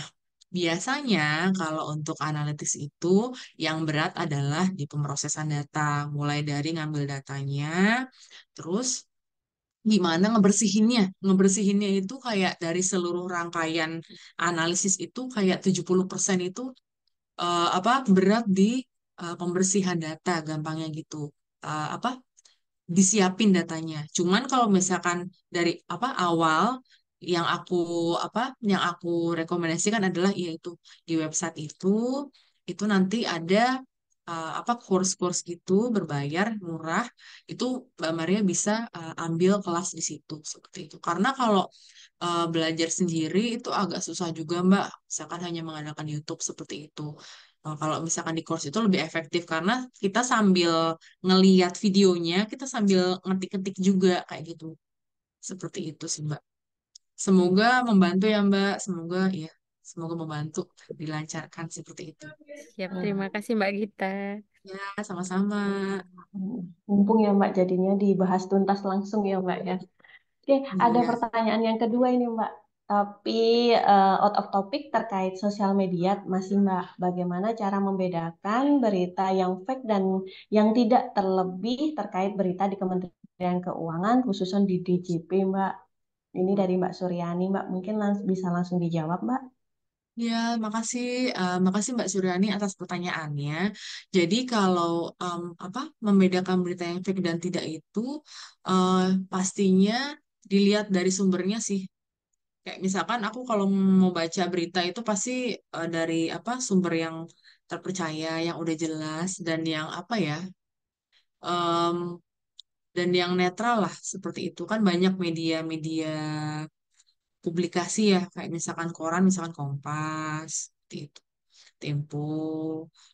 biasanya kalau untuk analitis itu yang berat adalah di pemrosesan data, mulai dari ngambil datanya, terus gimana ngebersihinnya. Ngebersihinnya itu kayak dari seluruh rangkaian analisis itu kayak 70% itu apa berat di pembersihan data, gampangnya gitu. Apa disiapin datanya. Cuman kalau misalkan dari apa awal yang aku yang aku rekomendasikan adalah yaitu di website itu nanti ada apa course-course gitu berbayar murah, itu Mbak Maria bisa ambil kelas di situ, seperti itu. Karena kalau belajar sendiri itu agak susah juga Mbak, misalkan hanya mengandalkan YouTube seperti itu. Kalau misalkan di course itu lebih efektif karena kita sambil ngeliat videonya, kita sambil ngetik-ngetik juga kayak gitu. Seperti itu sih, Mbak. Semoga membantu ya, Mbak. Semoga membantu dilancarkan seperti itu. Siap, terima kasih Mbak Gita. Ya, sama-sama. Mumpung ya Mbak, jadinya dibahas tuntas langsung ya Mbak ya. Oke, ada Iya. pertanyaan yang kedua ini Mbak. Tapi out of topic terkait sosial media masih Mbak. Bagaimana cara membedakan berita yang fake dan yang tidak, terlebih terkait berita di Kementerian Keuangan khususnya di DJP Mbak. Ini dari Mbak Suryani, Mbak. Mungkin bisa langsung dijawab, Mbak. Ya, makasih, makasih Mbak Suryani atas pertanyaannya. Jadi kalau apa membedakan berita yang fake dan tidak itu eh, pastinya dilihat dari sumbernya sih. Kayak misalkan aku kalau mau baca berita itu pasti dari apa sumber yang terpercaya, yang udah jelas dan yang apa ya, em, dan yang netral lah seperti itu. Kan banyak media-media publikasi ya, kayak misalkan koran, misalkan Kompas, seperti itu. Tempo.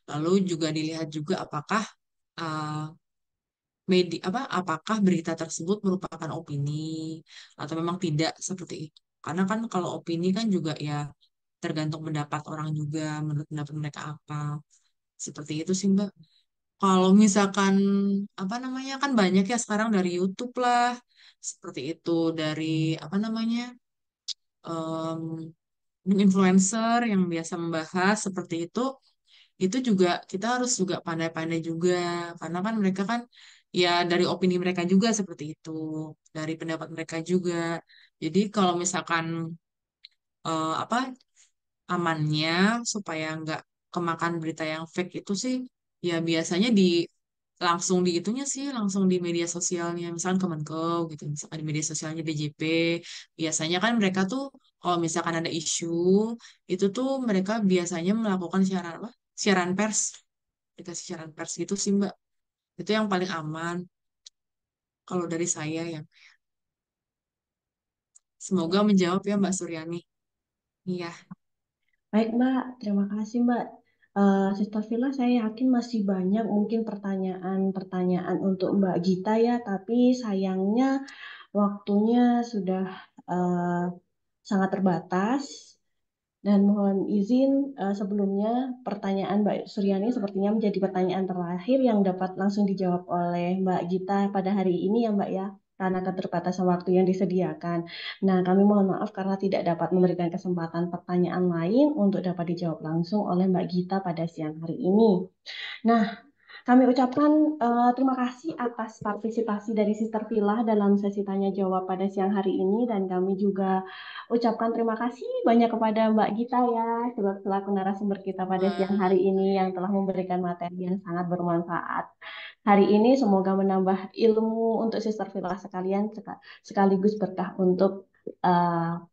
Lalu juga dilihat juga apakah uh, apakah berita tersebut merupakan opini atau memang tidak seperti itu. Karena kan kalau opini kan juga ya tergantung pendapat orang juga, menurut pendapat mereka apa. Seperti itu sih Mbak. Kalau misalkan apa namanya kan banyak ya sekarang dari YouTube lah, seperti itu dari apa namanya em, influencer yang biasa membahas seperti itu juga kita harus juga pandai-pandai juga karena kan mereka kan ya dari opini mereka juga seperti itu dari pendapat mereka juga jadi kalau misalkan apa amannya supaya nggak kemakan berita yang fake itu sih ya biasanya langsung di itunya sih langsung di media sosialnya misalkan Kemenkeu gitu misalkan di media sosialnya DJP biasanya kan mereka tuh kalau misalkan ada isu itu tuh mereka biasanya melakukan siaran apa siaran pers dikasih siaran pers gitu sih Mbak itu yang paling aman kalau dari saya ya semoga menjawab ya Mbak Suryani iya Baik, Mbak. Terima kasih, Mbak. Sister Villa, saya yakin masih banyak mungkin pertanyaan-pertanyaan untuk Mbak Gita ya, tapi sayangnya waktunya sudah eh, sangat terbatas. Dan mohon izin sebelumnya pertanyaan Mbak Suryani sepertinya menjadi pertanyaan terakhir yang dapat langsung dijawab oleh Mbak Gita pada hari ini ya Mbak ya, karena keterbatasan waktu yang disediakan. Nah, kami mohon maaf karena tidak dapat memberikan kesempatan pertanyaan lain untuk dapat dijawab langsung oleh Mbak Gita pada siang hari ini. Nah, kami ucapkan terima kasih atas partisipasi dari Sister Villa dalam sesi tanya jawab pada siang hari ini dan kami juga ucapkan terima kasih banyak kepada Mbak Gita ya selaku narasumber kita pada siang hari ini yang telah memberikan materi yang sangat bermanfaat. Hari ini semoga menambah ilmu untuk Sister Villa sekalian sekaligus berkah untuk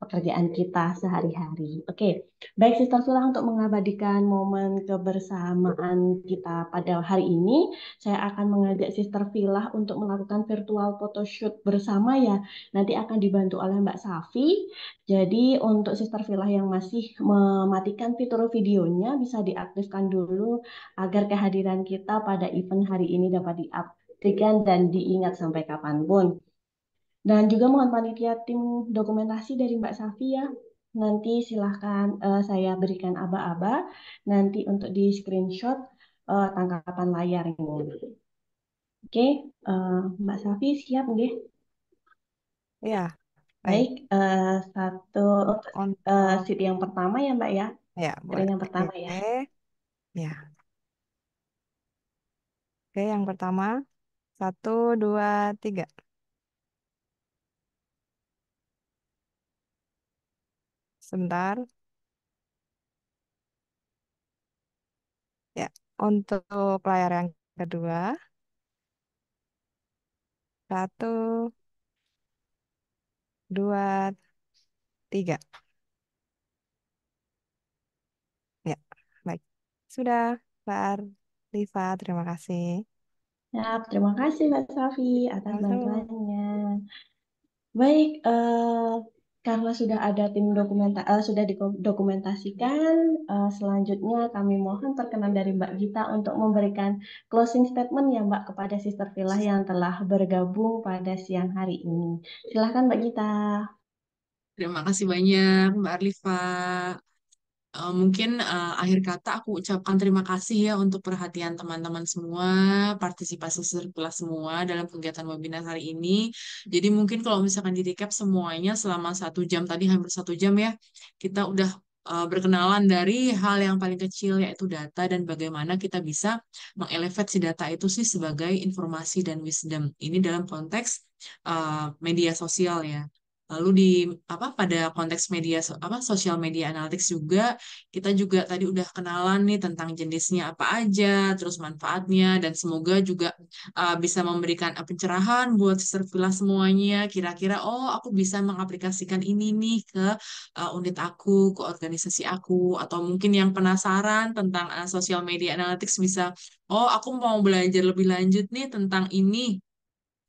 pekerjaan kita sehari-hari. Oke. Baik, Sister Villa, untuk mengabadikan momen kebersamaan kita pada hari ini, saya akan mengajak Sister Villa untuk melakukan virtual photoshoot bersama ya. Nanti akan dibantu oleh Mbak Safi. Jadi untuk Sister Villa yang masih mematikan fitur videonya, bisa diaktifkan dulu agar kehadiran kita pada event hari ini dapat diabadikan dan diingat sampai kapanpun. Dan juga mohon panitia tim dokumentasi dari Mbak Safi ya. Nanti silahkan saya berikan aba-aba nanti untuk di screenshot tangkapan layarnya. Oke, Mbak Safi siap nggih? Ya, baik. Baik, satu untuk Untuk sheet yang pertama ya Mbak ya. ya, Screen boleh. yang pertama ya. Oke. Ya. Oke, yang pertama. 1, 2, 3. Sebentar. Ya. Untuk layar yang kedua. 1, 2, 3. Ya, baik. Sudah, Mbak Rifa. Terima kasih. Siap, terima kasih Mbak Safi atas Sama-sama. bantuannya. Baik, karena sudah ada tim sudah didokumentasikan, selanjutnya kami mohon perkenan dari Mbak Gita untuk memberikan closing statement ya Mbak kepada Sister Villa yang telah bergabung pada siang hari ini. Silahkan Mbak Gita. terima kasih banyak Mbak Arlifa. Mungkin akhir kata aku ucapkan terima kasih ya untuk perhatian teman-teman semua, partisipasi kelas semua dalam kegiatan webinar hari ini. Jadi mungkin kalau misalkan di recap semuanya selama 1 jam tadi hampir 1 jam ya, kita udah berkenalan dari hal yang paling kecil yaitu data dan bagaimana kita bisa mengelevate si data itu sih sebagai informasi dan wisdom. Ini dalam konteks media sosial ya. Lalu di pada konteks media sosial media analytics juga kita juga tadi udah kenalan nih tentang jenisnya apa aja, terus manfaatnya dan semoga juga bisa memberikan pencerahan buat Sister Villa semuanya. Kira-kira oh aku bisa mengaplikasikan ini nih ke unit aku, ke organisasi aku, atau mungkin yang penasaran tentang sosial media analytics bisa oh aku mau belajar lebih lanjut nih tentang ini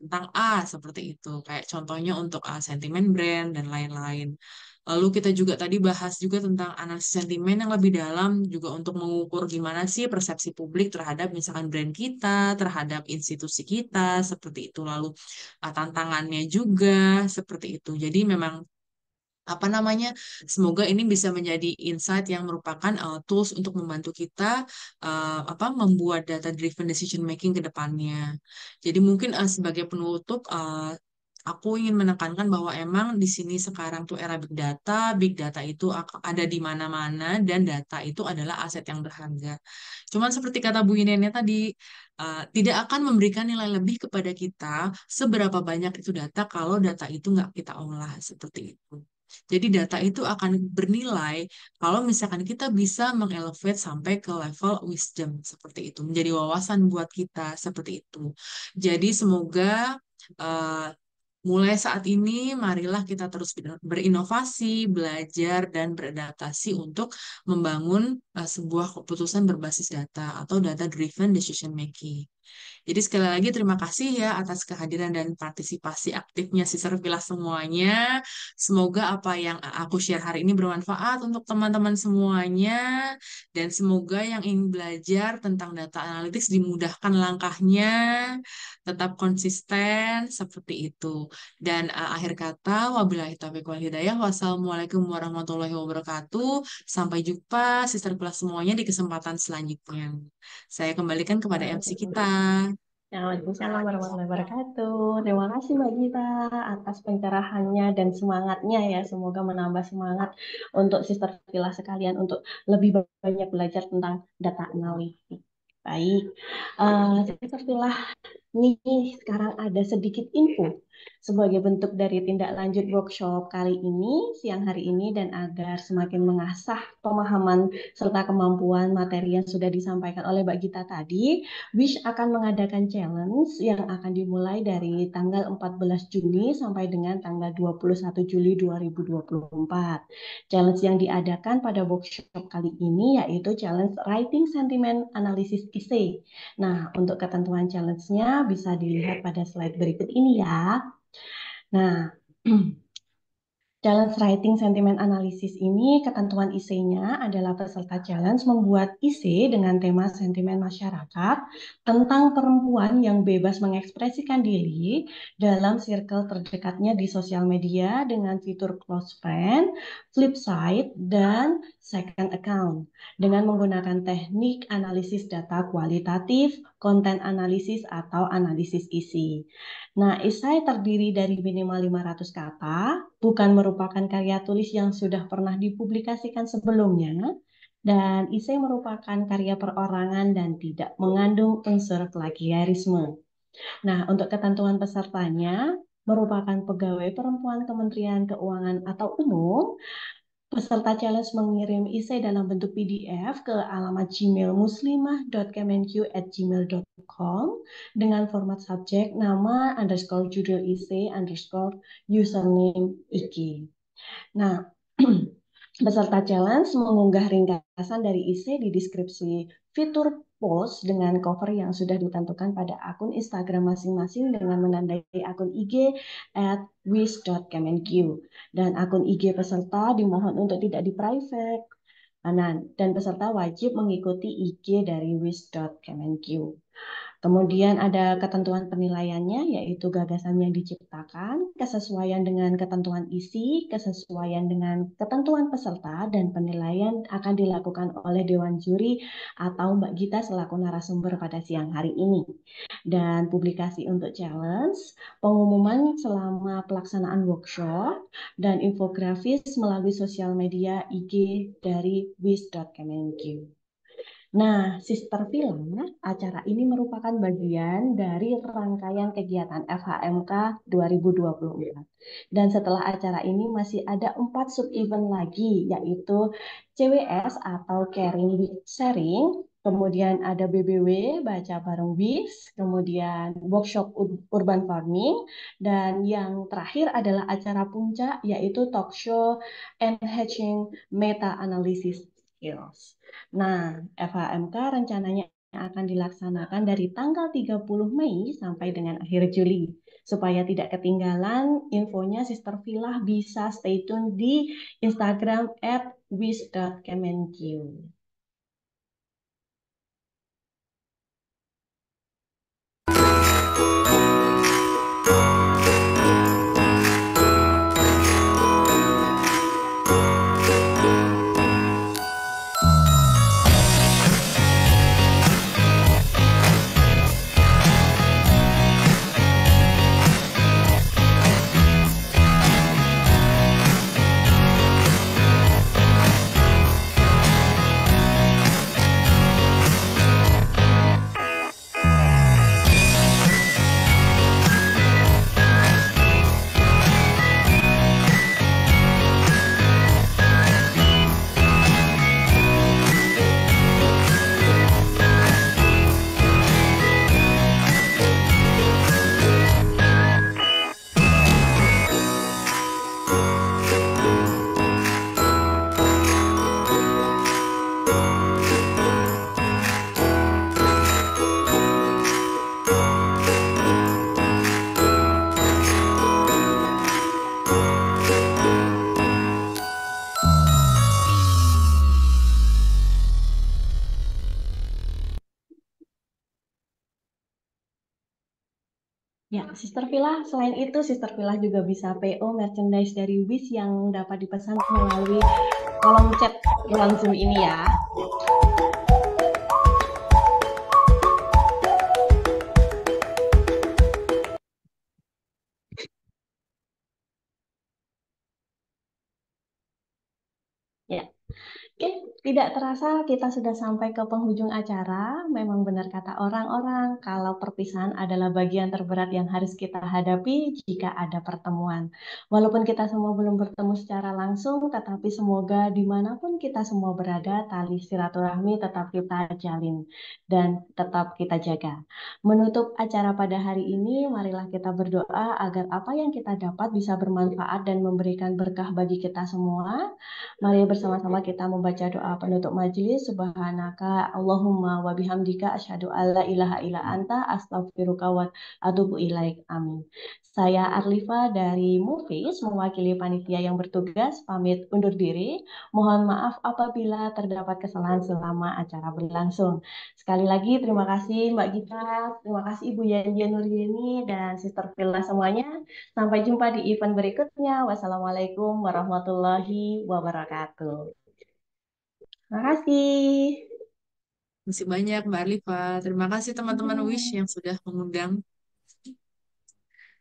tentang A seperti itu. Kayak contohnya untuk sentimen brand dan lain-lain. Lalu kita juga tadi bahas juga tentang analisis sentimen yang lebih dalam juga untuk mengukur gimana sih persepsi publik terhadap misalkan brand kita, terhadap institusi kita, seperti itu. Lalu tantangannya juga seperti itu. Jadi memang apa namanya, semoga ini bisa menjadi insight yang merupakan tools untuk membantu kita membuat data driven decision making ke depannya. Jadi mungkin sebagai penutup aku ingin menekankan bahwa emang di sini sekarang tuh era big data. Big data itu ada di mana-mana dan data itu adalah aset yang berharga. Cuman seperti kata Bu Inennya tadi, tidak akan memberikan nilai lebih kepada kita seberapa banyak itu data kalau data itu nggak kita olah seperti itu. Jadi data itu akan bernilai kalau misalkan kita bisa mengelevate sampai ke level wisdom seperti itu, menjadi wawasan buat kita seperti itu. Jadi semoga eh, mulai saat ini, marilah kita terus berinovasi, belajar, dan beradaptasi untuk membangun sebuah keputusan berbasis data atau data-driven decision making. Jadi sekali lagi terima kasih ya atas kehadiran dan partisipasi aktifnya Sister Villa semuanya. Semoga apa yang aku share hari ini bermanfaat untuk teman-teman semuanya. Dan semoga yang ingin belajar tentang data analytics dimudahkan langkahnya, tetap konsisten seperti itu. Dan akhir kata, wabillahi taufiq wal hidayah. Wassalamualaikum warahmatullahi wabarakatuh. Sampai jumpa Sister Villa semuanya di kesempatan selanjutnya. Saya kembalikan kepada MC kita. Waalaikumsalam warahmatullahi wabarakatuh. Terima kasih Mbak Gita atas pencerahannya dan semangatnya ya. Semoga menambah semangat untuk Sister Villa sekalian untuk lebih banyak belajar tentang data analitik. Baik, Sister Villa nih sekarang ada sedikit info sebagai bentuk dari tindak lanjut workshop kali ini, siang hari ini, dan agar semakin mengasah pemahaman serta kemampuan materi yang sudah disampaikan oleh Mbak Gita tadi, Wish akan mengadakan challenge yang akan dimulai dari tanggal 14 Juni sampai dengan tanggal 21 Juli 2024. Challenge yang diadakan pada workshop kali ini yaitu challenge Writing Sentiment Analysis Essay. Nah, untuk ketentuan challenge-nya bisa dilihat pada slide berikut ini ya. Nah, challenge writing sentiment analysis ini ketentuan IC-nya adalah peserta challenge membuat IC dengan tema sentimen masyarakat tentang perempuan yang bebas mengekspresikan diri dalam circle terdekatnya di sosial media dengan fitur close friend, flip side, dan second account dengan menggunakan teknik analisis data kualitatif, konten analisis atau analisis isi. Nah, esai terdiri dari minimal 500 kata, bukan merupakan karya tulis yang sudah pernah dipublikasikan sebelumnya, dan esai merupakan karya perorangan dan tidak mengandung unsur plagiarisme. Nah, untuk ketentuan pesertanya, merupakan pegawai perempuan Kementerian Keuangan atau umum. Peserta challenge mengirim esai dalam bentuk PDF ke alamat Gmail muslimah.kemenq@gmail.com dengan format subjek nama underscore judul esai underscore username IG. Nah, peserta challenge mengunggah ringkasan dari esai di deskripsi fitur post dengan cover yang sudah ditentukan pada akun Instagram masing-masing dengan menandai akun IG @wish.kemenq dan akun IG peserta dimohon untuk tidak di-private. Dan peserta wajib mengikuti IG dari wish.kemenq. Kemudian ada ketentuan penilaiannya, yaitu gagasan yang diciptakan, kesesuaian dengan ketentuan isi, kesesuaian dengan ketentuan peserta, dan penilaian akan dilakukan oleh Dewan Juri atau Mbak Gita selaku narasumber pada siang hari ini. Dan publikasi untuk challenge, pengumuman selama pelaksanaan workshop, dan infografis melalui sosial media IG dari wish.kemenq. Nah, Sister Villa, acara ini merupakan bagian dari rangkaian kegiatan FHMK 2024. Dan setelah acara ini masih ada 4 sub-event lagi, yaitu CWS atau Caring with Sharing, kemudian ada BBW, Baca Bareng WIS, kemudian workshop urban farming, dan yang terakhir adalah acara puncak, yaitu talk show Enhancing Meta-Analysis Skills. Nah, FHMK rencananya akan dilaksanakan dari tanggal 30 Mei sampai dengan akhir Juli. Supaya tidak ketinggalan infonya, Sister Villa bisa stay tune di Instagram @wis.kemenq. Ya, Sister Villa, selain itu Sister Villa juga bisa PO merchandise dari Wish yang dapat dipesan melalui kolom chat ruang Zoom ini ya. Ya. Oke, tidak terasa kita sudah sampai ke penghujung acara. Memang benar kata orang-orang, kalau perpisahan adalah bagian terberat yang harus kita hadapi jika ada pertemuan. Walaupun kita semua belum bertemu secara langsung, tetapi semoga dimanapun kita semua berada, tali silaturahmi tetap kita jalin dan tetap kita jaga. Menutup acara pada hari ini, marilah kita berdoa agar apa yang kita dapat bisa bermanfaat dan memberikan berkah bagi kita semua. Mari bersama-sama kita membaca doa penutup majelis. Subhanaka Allahumma wa bihamdika asyhadu alla ilaha illa anta astaghfiruka wa atubu ilaik. Amin. Saya Arlifa dari Movies mewakili panitia yang bertugas pamit undur diri. Mohon maaf apabila terdapat kesalahan selama acara berlangsung. Sekali lagi terima kasih Mbak Gita, terima kasih Ibu Yani Nuryeni dan Sister Villa semuanya. Sampai jumpa di event berikutnya. Wassalamualaikum warahmatullahi wabarakatuh. Terima kasih. Terima kasih banyak Mbak Alifa. Terima kasih teman-teman Wish Hmm. yang sudah mengundang.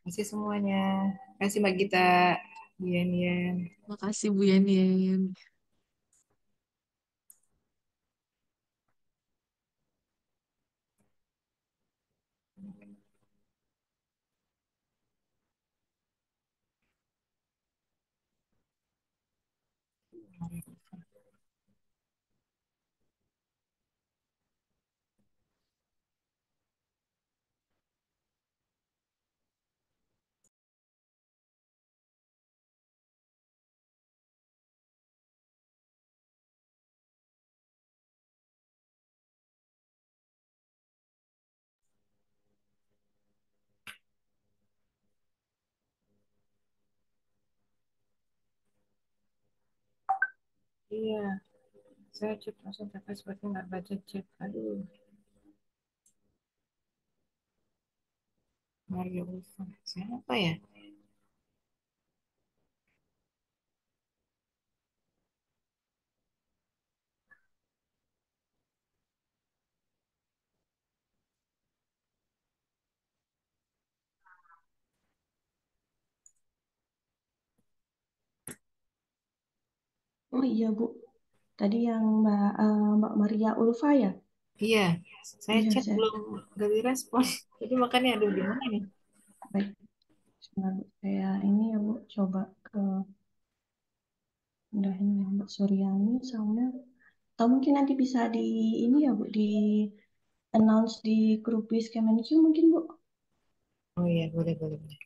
Terima kasih semuanya. Terima kasih Mbak Gita. Iya, iya. Terima kasih Bu Yani. Iya, saya chat langsung tapi seperti nggak baca chat. Aduh, Mario Wilson. Siapa ya? Oh iya Bu, Tadi yang Mbak Maria Ulfa ya? Iya, saya Iya, chat belum gak direspon. Jadi makanya aduh gimana nih? baik. Sebentar, Bu. Saya ini ya Bu, coba ke udah ini ya, Mbak Suryani sama atau mungkin nanti bisa di ini ya Bu, di announce di grup Kemenq mungkin Bu. Oh iya, boleh boleh boleh.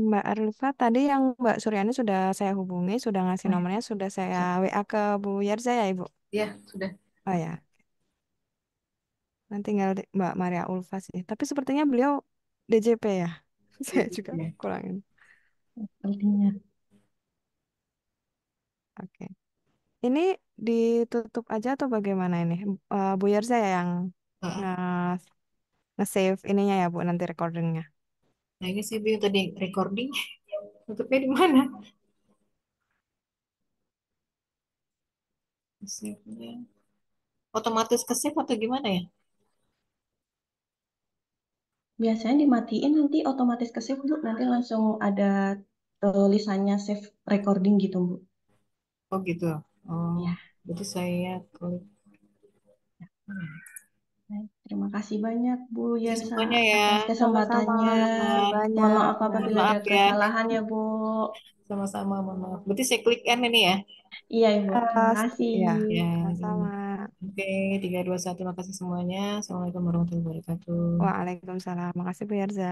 Mbak Arifah, tadi yang Mbak Suryani sudah saya hubungi, sudah ngasih Oh ya, nomornya, sudah saya Siap. WA ke Bu Yerza ya, Ibu? Ya, sudah. Oh ya, nanti tinggal Mbak Maria Ulfa sih. Tapi sepertinya beliau DJP ya. Saya juga Ya. kurangin. sepertinya. Oke. Ini ditutup aja atau bagaimana ini? Bu Yerza ya yang Heeh. nge nge-save ininya ya Bu, nanti recordingnya. Nah ini saya bingung tadi recording. Tutupnya di mana? Save-nya. Otomatis ke save atau gimana ya? Biasanya dimatiin nanti otomatis ke save Bu, nanti langsung ada tulisannya save recording gitu Bu. Oh gitu. Oh, Ya. berarti saya klik. Baik, terima kasih banyak Bu Kasih Yersa semuanya ya. atas Sama-sama, kesempatannya. makasih Mohon banyak. maaf Mohon apabila ada maaf ya. kesalahan ya Bu. Sama-sama, mohon maaf. Berarti saya klik N ini ya. Iya Ibu, terima Eh, kasih. ya, Ya, sama-sama. oke, 3, 2, 1. Makasih semuanya. Assalamualaikum warahmatullahi wabarakatuh. Waalaikumsalam. Makasih Bu Yerza.